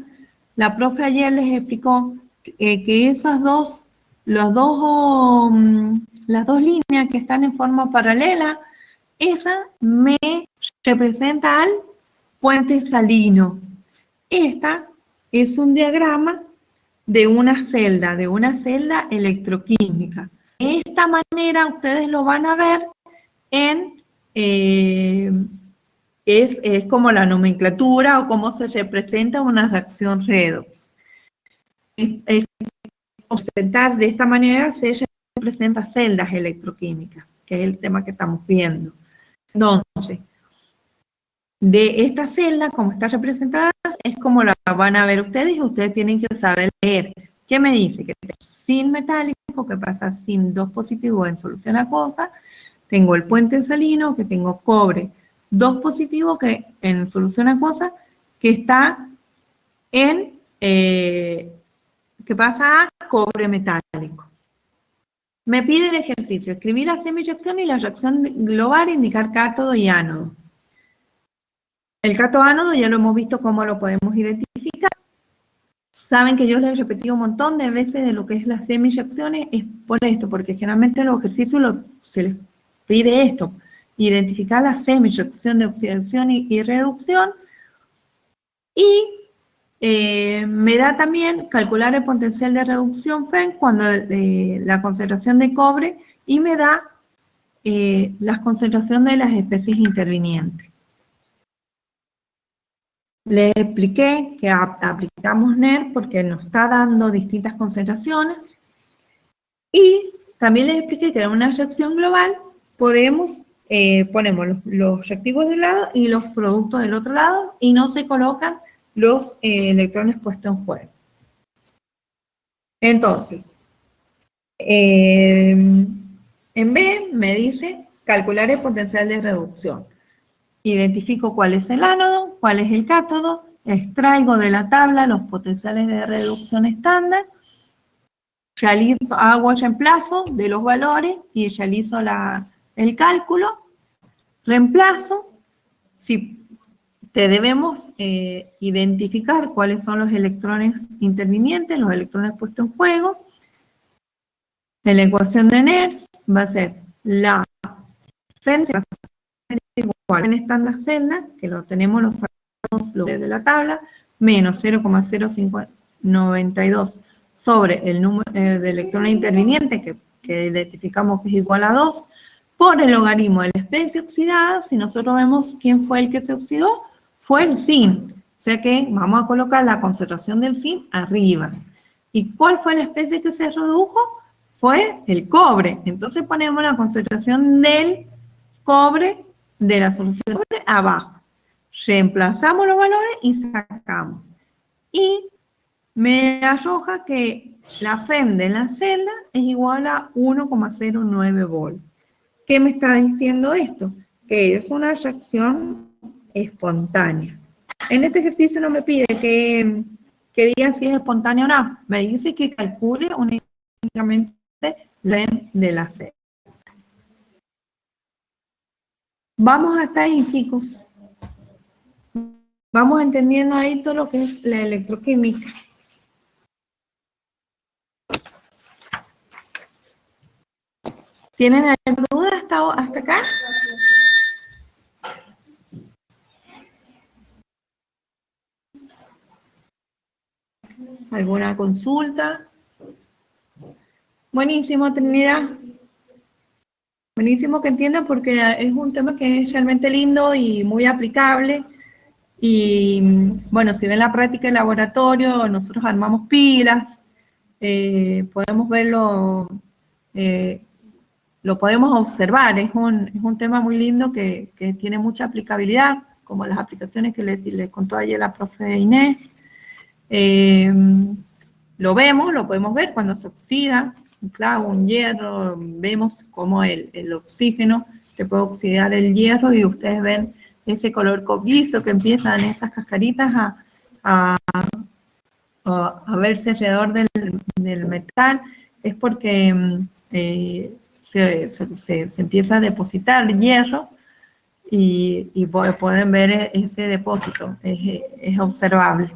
La profe ayer les explicó que esas las dos líneas que están en forma paralela, esa me representa al puente salino. Esta es un diagrama de una celda electroquímica. De esta manera ustedes lo van a ver en... es como la nomenclatura o cómo se representa una reacción redox. Presentar de esta manera se representa celdas electroquímicas, que es el tema que estamos viendo. Entonces, de esta celda, como está representada, es como la van a ver ustedes y ustedes tienen que saber leer. ¿Qué me dice? Que sin metálico, que pasa sin 2 positivos en solución acuosa, tengo el puente salino, que tengo cobre 2 positivos que en solución acuosa, que está en, que pasa a cobre metálico. Me pide el ejercicio, escribir la semi-reacción y la reacción global, indicar cátodo y ánodo. El cátodo ánodo ya lo hemos visto cómo lo podemos identificar. Saben que yo les he repetido un montón de veces de lo que es las semi-reacciones, es por esto, porque generalmente en los ejercicios se les pide esto, identificar la semi-reacción de oxidación y reducción, y me da también calcular el potencial de reducción FEN cuando la concentración de cobre, y me da la concentración de las especies intervinientes. Les expliqué que aplicamos NER porque nos está dando distintas concentraciones, y también les expliqué que en una reacción global ponemos los reactivos de un lado y los productos del otro lado, y no se colocan los electrones puestos en juego. Entonces, en B me dice calcular el potencial de reducción. Identifico cuál es el ánodo, cuál es el cátodo, extraigo de la tabla los potenciales de reducción estándar, hago el reemplazo de los valores y realizo el cálculo, reemplazo, si debemos identificar cuáles son los electrones intervinientes, los electrones puestos en juego. En la ecuación de Nernst va a ser la FENS va a ser igual en estándar celda, que lo tenemos los de la tabla, menos 0,0592 sobre el número de electrones intervinientes, que identificamos que es igual a 2, por el logaritmo de la especie oxidada. Si nosotros vemos quién fue el que se oxidó, fue el zinc. O sea que vamos a colocar la concentración del zinc arriba. ¿Y cuál fue la especie que se redujo? Fue el cobre. Entonces ponemos la concentración del cobre de la solución de cobre abajo. Reemplazamos los valores y sacamos. Y me arroja que la FEN de la celda es igual a 1,09 volt. ¿Qué me está diciendo esto? Que es una reacción espontánea. En este ejercicio no me pide que diga si es espontánea o no. Me dice que calcule únicamente la FEN de la celda. Vamos hasta ahí, chicos. Vamos entendiendo ahí todo lo que es la electroquímica. ¿Tienen alguna duda hasta acá? ¿Alguna consulta? Buenísimo, Trinidad. Buenísimo que entiendan porque es un tema que es realmente lindo y muy aplicable. Y bueno, si ven la práctica de laboratorio, nosotros armamos pilas, podemos verlo, lo podemos observar. Es un tema muy lindo que tiene mucha aplicabilidad, como las aplicaciones que les contó ayer la profe Inés. Lo vemos, lo podemos ver cuando se oxida un clavo, un hierro, vemos cómo el oxígeno que puede oxidar el hierro y ustedes ven ese color cobrizo que empiezan esas cascaritas a verse alrededor del metal, es porque se empieza a depositar hierro y pueden ver ese depósito, es observable.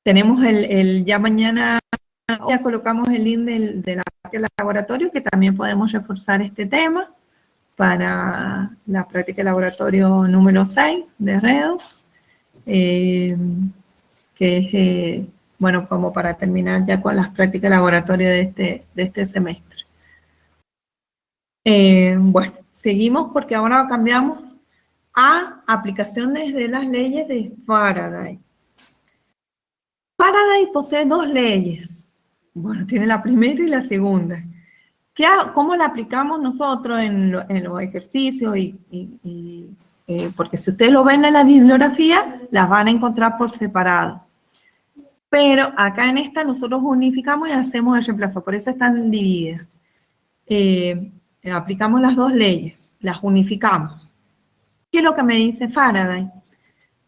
Tenemos ya mañana, ya colocamos el link de la práctica del laboratorio, que también podemos reforzar este tema para la práctica de laboratorio número 6 de Redox, que es, bueno, como para terminar ya con las prácticas de laboratorio de este semestre. Bueno, seguimos porque ahora cambiamos a aplicaciones de las leyes de Faraday. Faraday posee dos leyes. Bueno, tiene la primera y la segunda. ¿Cómo la aplicamos nosotros en los ejercicios? Porque si ustedes lo ven en la bibliografía, las van a encontrar por separado. Pero acá en esta nosotros unificamos y hacemos el reemplazo, por eso están divididas. Aplicamos las dos leyes, las unificamos. ¿Qué es lo que me dice Faraday?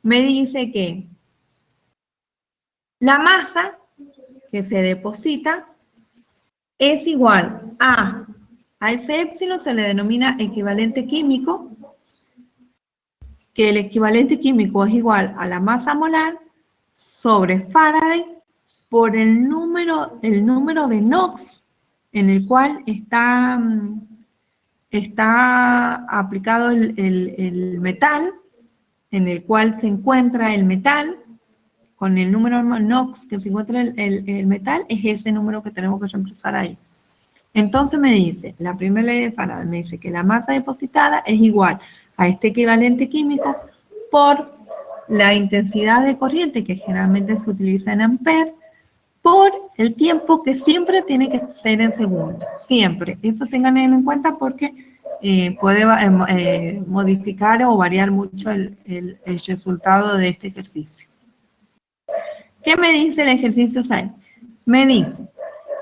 Me dice que la masa que se deposita es igual a ese épsilon se le denomina equivalente químico, que el equivalente químico es igual a la masa molar sobre Faraday por el número de NOx en el cual está aplicado el metal, en el cual se encuentra el metal, con el número NOx que se encuentra el metal, es ese número que tenemos que reemplazar ahí. Entonces me dice, la primera ley de Faraday me dice que la masa depositada es igual a este equivalente químico por la intensidad de corriente, que generalmente se utiliza en amperes, por el tiempo que siempre tiene que ser en segundos. Siempre. Eso tengan en cuenta porque puede modificar o variar mucho el resultado de este ejercicio. ¿Qué me dice el ejercicio 6? Me dice,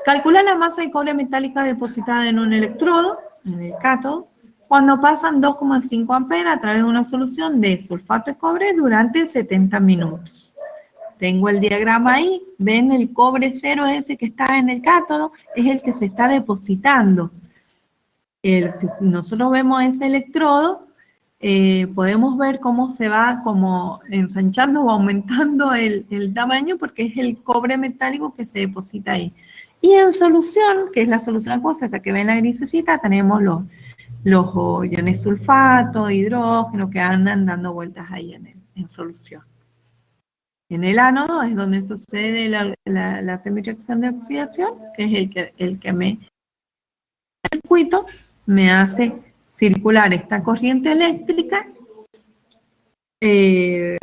calcula la masa de cobre metálica depositada en un electrodo, en el cátodo, cuando pasan 2,5 amperes a través de una solución de sulfato de cobre durante 70 minutos. Tengo el diagrama ahí, ven el cobre cero ese que está en el cátodo, es el que se está depositando. Si nosotros vemos ese electrodo, podemos ver cómo se va como ensanchando o aumentando el tamaño porque es el cobre metálico que se deposita ahí. Y en solución, que es la solución acuosa, esa que ven la grisecita, tenemos los iones sulfato, hidrógeno, que andan dando vueltas ahí en solución. En el ánodo es donde sucede la semireacción de oxidación, que es el que me circuito me hace circular esta corriente eléctrica y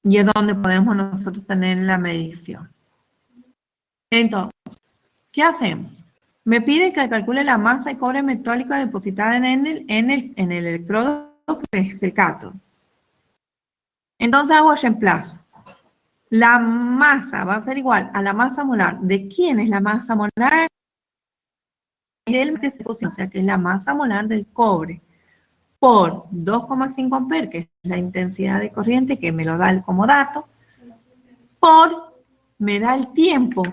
es donde podemos nosotros tener la medición. Entonces, ¿qué hacemos? Me pide que calcule la masa de cobre metálico depositada en el electrodo, que es el cátodo. Entonces hago el reemplazo. La masa va a ser igual a la masa molar. ¿De quién es la masa molar? O sea, que es la masa molar del cobre, por 2,5 amperes, que es la intensidad de corriente, que me lo da como dato, me da el tiempo,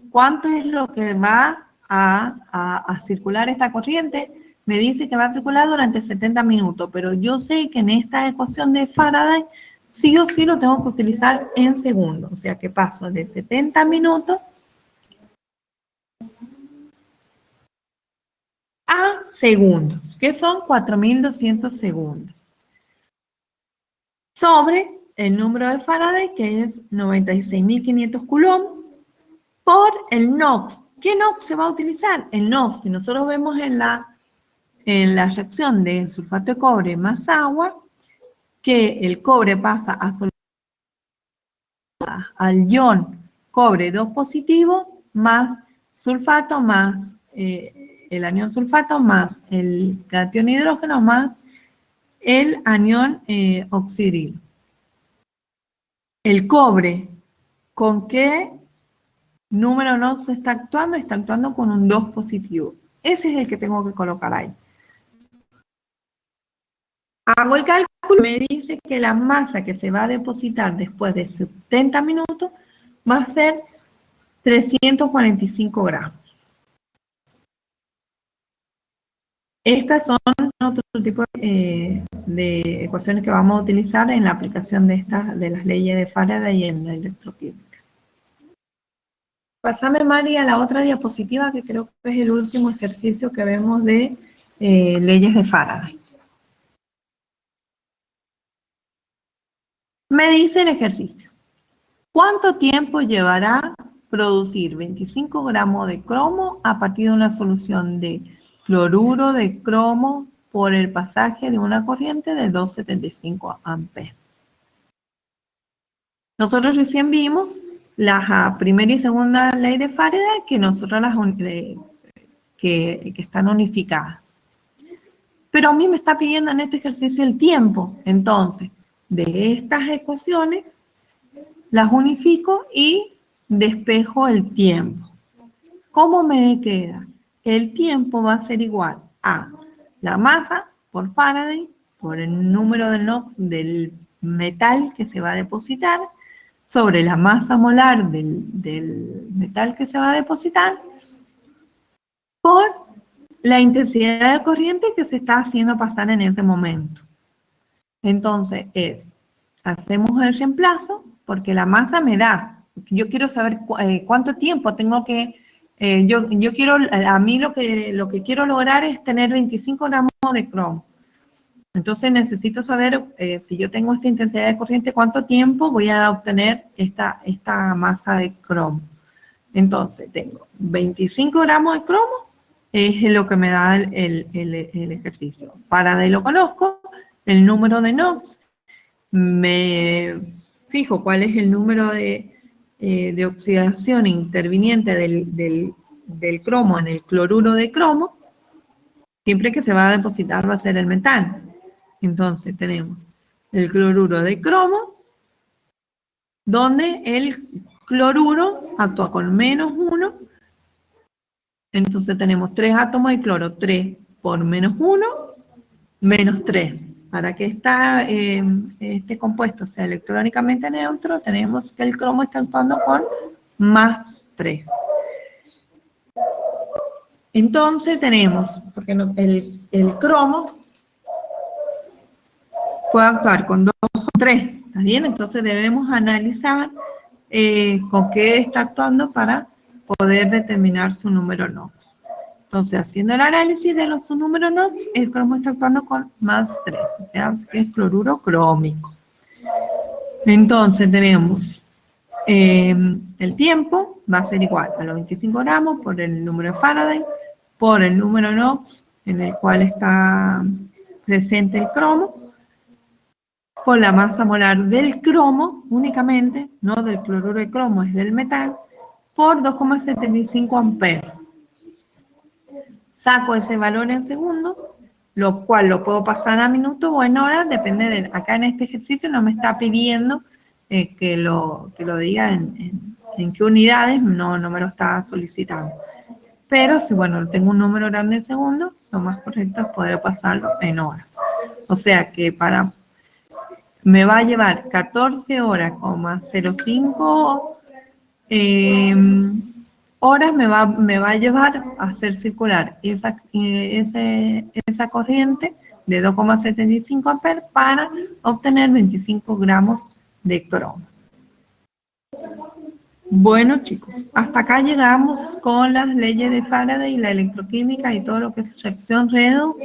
cuánto es lo que va a circular esta corriente. Me dice que va a circular durante 70 minutos, pero yo sé que en esta ecuación de Faraday, sí o sí lo tengo que utilizar en segundos, o sea que paso de 70 minutos a segundos, que son 4.200 segundos, sobre el número de Faraday, que es 96.500 coulomb, por el NOx. ¿Qué NOx se va a utilizar? El NOx, si nosotros vemos en la reacción de sulfato de cobre más agua, que el cobre pasa al ion cobre 2 positivo, más sulfato, más el anión sulfato, más el catión hidrógeno, más el anión oxidrilo. El cobre, ¿con qué número NOx está actuando? Está actuando con un 2 positivo. Ese es el que tengo que colocar ahí. Hago el cálculo, me dice que la masa que se va a depositar después de 70 minutos va a ser 345 gramos. Estas son otro tipo de ecuaciones que vamos a utilizar en la aplicación de las leyes de Faraday y en la electroquímica. Pásame, Mari, a la otra diapositiva, que creo que es el último ejercicio que vemos de leyes de Faraday. Me dice el ejercicio, ¿cuánto tiempo llevará producir 25 gramos de cromo a partir de una solución de cloruro de cromo por el pasaje de una corriente de 2,75 amperes? Nosotros recién vimos la primera y segunda ley de Faraday, que nosotros que están unificadas. Pero a mí me está pidiendo en este ejercicio el tiempo. Entonces, de estas ecuaciones, las unifico y despejo el tiempo. ¿Cómo me queda? El tiempo va a ser igual a la masa por Faraday, por el número de NOx del metal que se va a depositar, sobre la masa molar del metal que se va a depositar, por la intensidad de corriente que se está haciendo pasar en ese momento. Entonces hacemos el reemplazo, porque la masa me da. Yo quiero saber cuánto tiempo tengo que, yo quiero, a mí lo que quiero lograr es tener 25 gramos de cromo. Entonces necesito saber si yo tengo esta intensidad de corriente, cuánto tiempo voy a obtener esta masa de cromo. Entonces tengo 25 gramos de cromo, es lo que me da el ejercicio. Faraday lo conozco, el número de NOx, me fijo cuál es el número de oxidación interviniente del cromo en el cloruro de cromo, Siempre que se va a depositar va a ser el metal. Entonces tenemos el cloruro de cromo, donde el cloruro actúa con -1. Entonces tenemos 3 átomos de cloro, 3 por -1, -3. Para que este compuesto sea electrónicamente neutro, tenemos que el cromo está actuando con +3. Entonces tenemos, porque el cromo puede actuar con 2 o 3, ¿está bien? Entonces debemos analizar con qué está actuando para poder determinar su número NOx. Entonces, haciendo el análisis de su número NOx, el cromo está actuando con +3, o sea, que es cloruro crómico. Entonces tenemos el tiempo, va a ser igual a los 25 gramos por el número de Faraday, por el número NOx en el cual está presente el cromo, por la masa molar del cromo únicamente, no del cloruro de cromo, es del metal, por 2,75 amperes. Saco ese valor en segundos, lo cual lo puedo pasar a minutos o en horas, depende de, acá en este ejercicio no me está pidiendo que lo diga en qué unidades, no me lo está solicitando. Pero si, bueno, tengo un número grande en segundos, lo más correcto es poder pasarlo en horas. O sea que me va a llevar 14 horas, 05 horas me va a llevar a hacer circular esa corriente de 2,75 amperes para obtener 25 gramos de cromo. Bueno, chicos, hasta acá llegamos con las leyes de Faraday y la electroquímica y todo lo que es reacción redox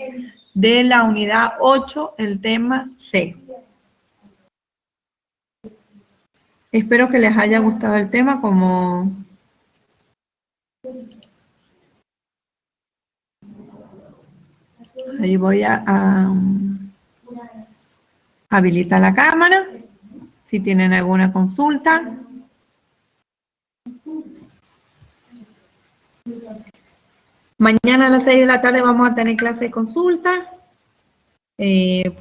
de la unidad 8, el tema C. Espero que les haya gustado el tema como... Ahí voy a habilitar la cámara, si tienen alguna consulta. Mañana a las 6 de la tarde vamos a tener clase de consulta.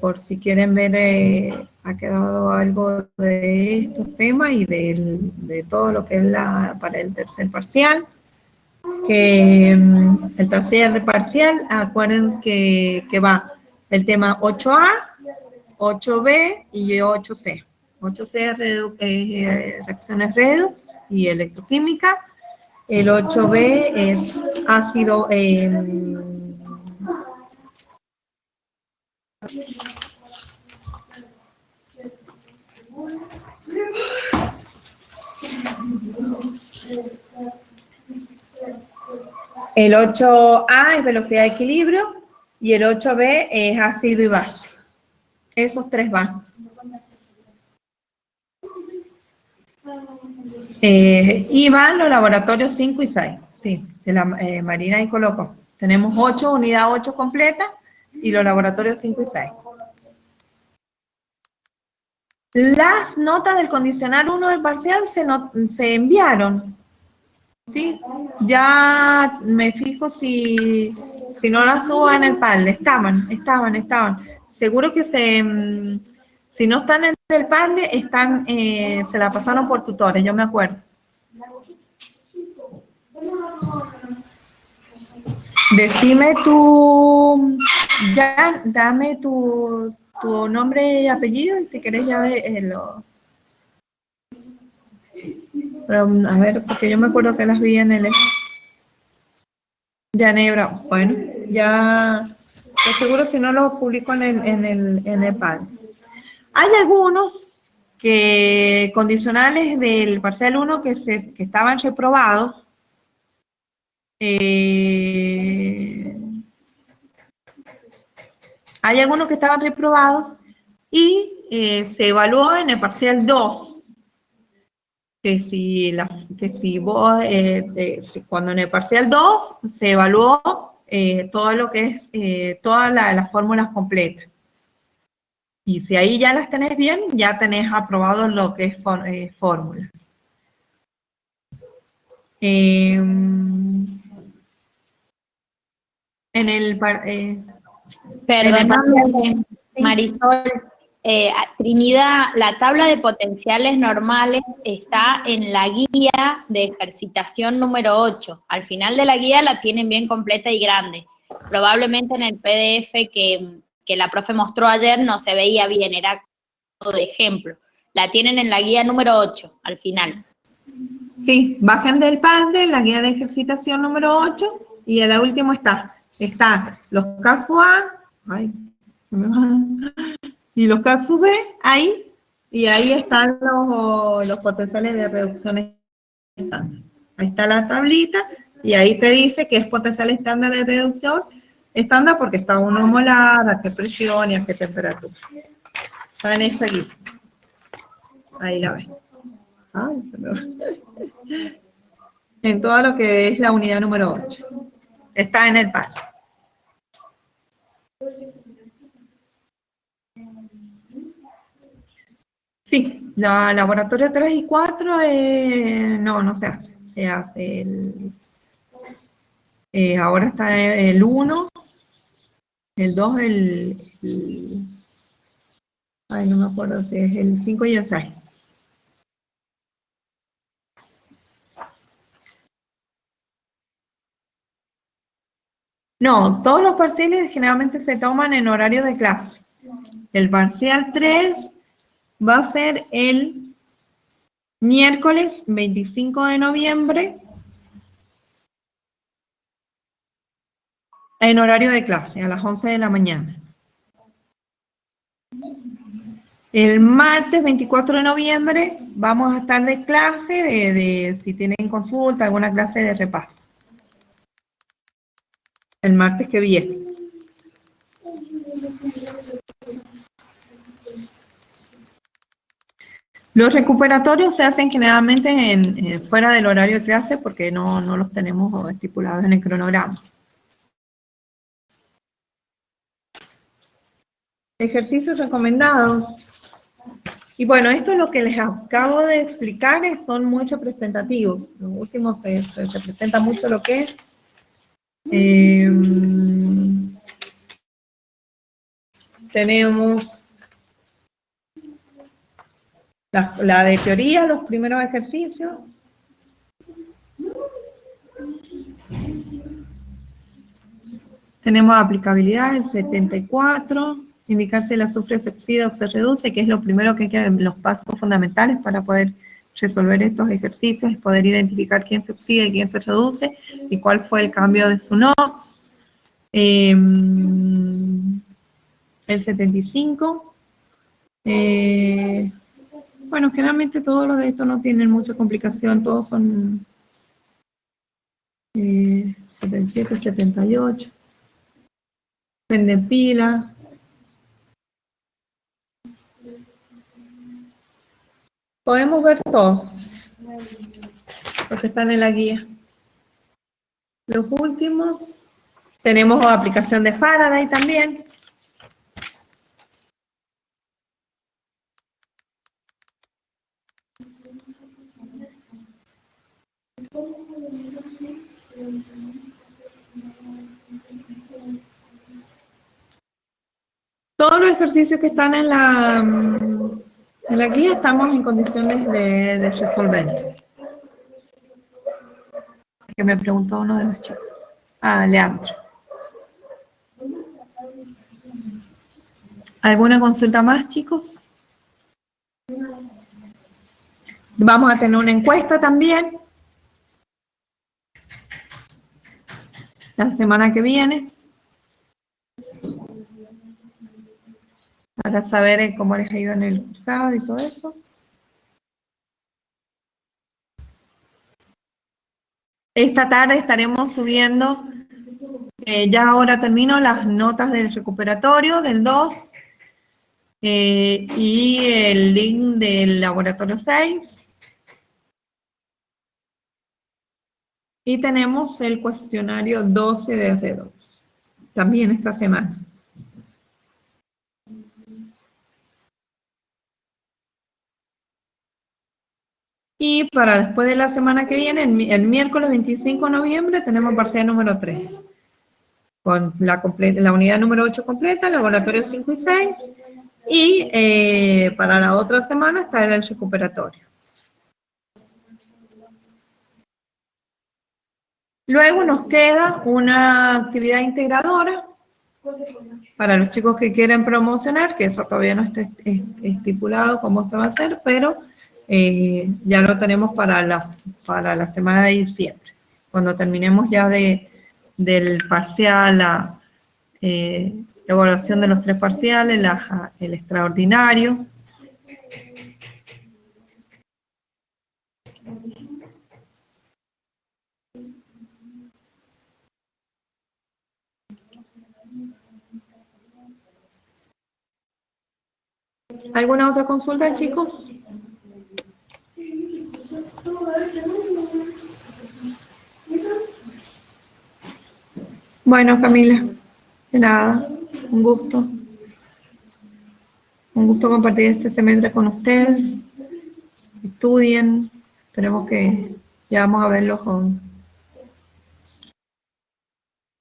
Por si quieren ver, ha quedado algo de estos temas y de todo lo que es para el tercer parcial. Que el tercer parcial, acuerden que va el tema 8A, 8B y 8C. 8C es reacciones redox y electroquímica. El 8B es ácido... El 8A es velocidad de equilibrio y el 8B es ácido y base. Esos tres van. Y van los laboratorios 5 y 6. Sí, de la Marina y Coloco. Tenemos 8, unidad 8 completa y los laboratorios 5 y 6. Las notas del condicional 1 del parcial se enviaron. Sí, ya me fijo si no las subo en el Padlet. Estaban. Seguro que si no están en el Padlet, se la pasaron por tutores, yo me acuerdo. Decime dame tu nombre y apellido, y si querés ya Pero, a ver, porque yo me acuerdo que las vi en el... Yanebra, bueno, ya... Pues seguro si no lo publico en el PAD. Hay algunos condicionales del parcial 1 que estaban reprobados. Hay algunos que estaban reprobados y se evaluó en el parcial 2. Cuando en el parcial 2 se evaluó todo lo que es todas las fórmulas completas. Y si ahí ya las tenés bien, ya tenés aprobado lo que es fórmulas. En el, Perdóname, Marisol, Trinidad, la tabla de potenciales normales está en la guía de ejercitación número 8. Al final de la guía la tienen bien completa y grande. Probablemente en el PDF que la profe mostró ayer no se veía bien, era todo de ejemplo. La tienen en la guía número 8, al final. Sí, bajen del padre, la guía de ejercitación número 8, y en la última está los casos A, ay, se me va, y los casos B, ahí, y ahí están los potenciales de reducción estándar. Ahí está la tablita, y ahí te dice que es potencial estándar de reducción estándar porque está 1 molar, a qué presión y a qué temperatura. Está en esta guía. Ahí la ven. Ay, se me va. En todo lo que es la unidad número 8. Está en el PAL. Sí, la laboratorio 3 y 4 no se hace. Se hace ahora está el 1, el 2, ay, no me acuerdo si es el 5 y el 6. No, todos los parciales generalmente se toman en horario de clase. El parcial 3 va a ser el miércoles 25 de noviembre en horario de clase, a las 11 de la mañana. El martes 24 de noviembre vamos a estar de clase, de si tienen consulta, alguna clase de repaso. El martes que viene. Los recuperatorios se hacen generalmente fuera del horario de clase porque no los tenemos estipulados en el cronograma. Ejercicios recomendados. Y bueno, esto es lo que les acabo de explicar, son mucho presentativos. Los últimos se presenta mucho lo que es. Tenemos la de teoría, los primeros ejercicios. Tenemos aplicabilidad, el 74. Indicar si el azufre se oxida o se reduce, que es lo primero que queda en los pasos fundamentales para poder resolver estos ejercicios, es poder identificar quién se oxida y quién se reduce, y cuál fue el cambio de su NOx. El 75. Bueno, generalmente todos los de estos no tienen mucha complicación, todos son 77, 78. Prende pila. Podemos ver todos los que están en la guía. Los últimos, tenemos aplicación de Faraday también. Todos los ejercicios que están en la guía estamos en condiciones de resolver. Que me preguntó uno de los chicos. Leandro. ¿Alguna consulta más, chicos? Vamos a tener una encuesta también la semana que viene para saber cómo les ha ido en el cursado y todo eso. Esta tarde estaremos subiendo, ya ahora termino, las notas del recuperatorio del 2 y el link del laboratorio 6. Y tenemos el cuestionario 12 de R2, también esta semana. Y para después de la semana que viene, el miércoles 25 de noviembre, tenemos parcial número 3. con la unidad número 8 completa, laboratorio 5 y 6, y para la otra semana está el recuperatorio. Luego nos queda una actividad integradora para los chicos que quieren promocionar, que eso todavía no está estipulado cómo se va a hacer, pero ya lo tenemos para la semana de diciembre, cuando terminemos ya del parcial, la evaluación de los 3 parciales, el extraordinario. ¿Alguna otra consulta, chicos? Bueno, Camila, de nada, un gusto. Un gusto compartir este semestre con ustedes. Estudien, esperemos que ya vamos a verlos con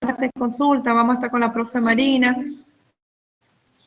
hacer consulta, vamos a estar con la profe Marina.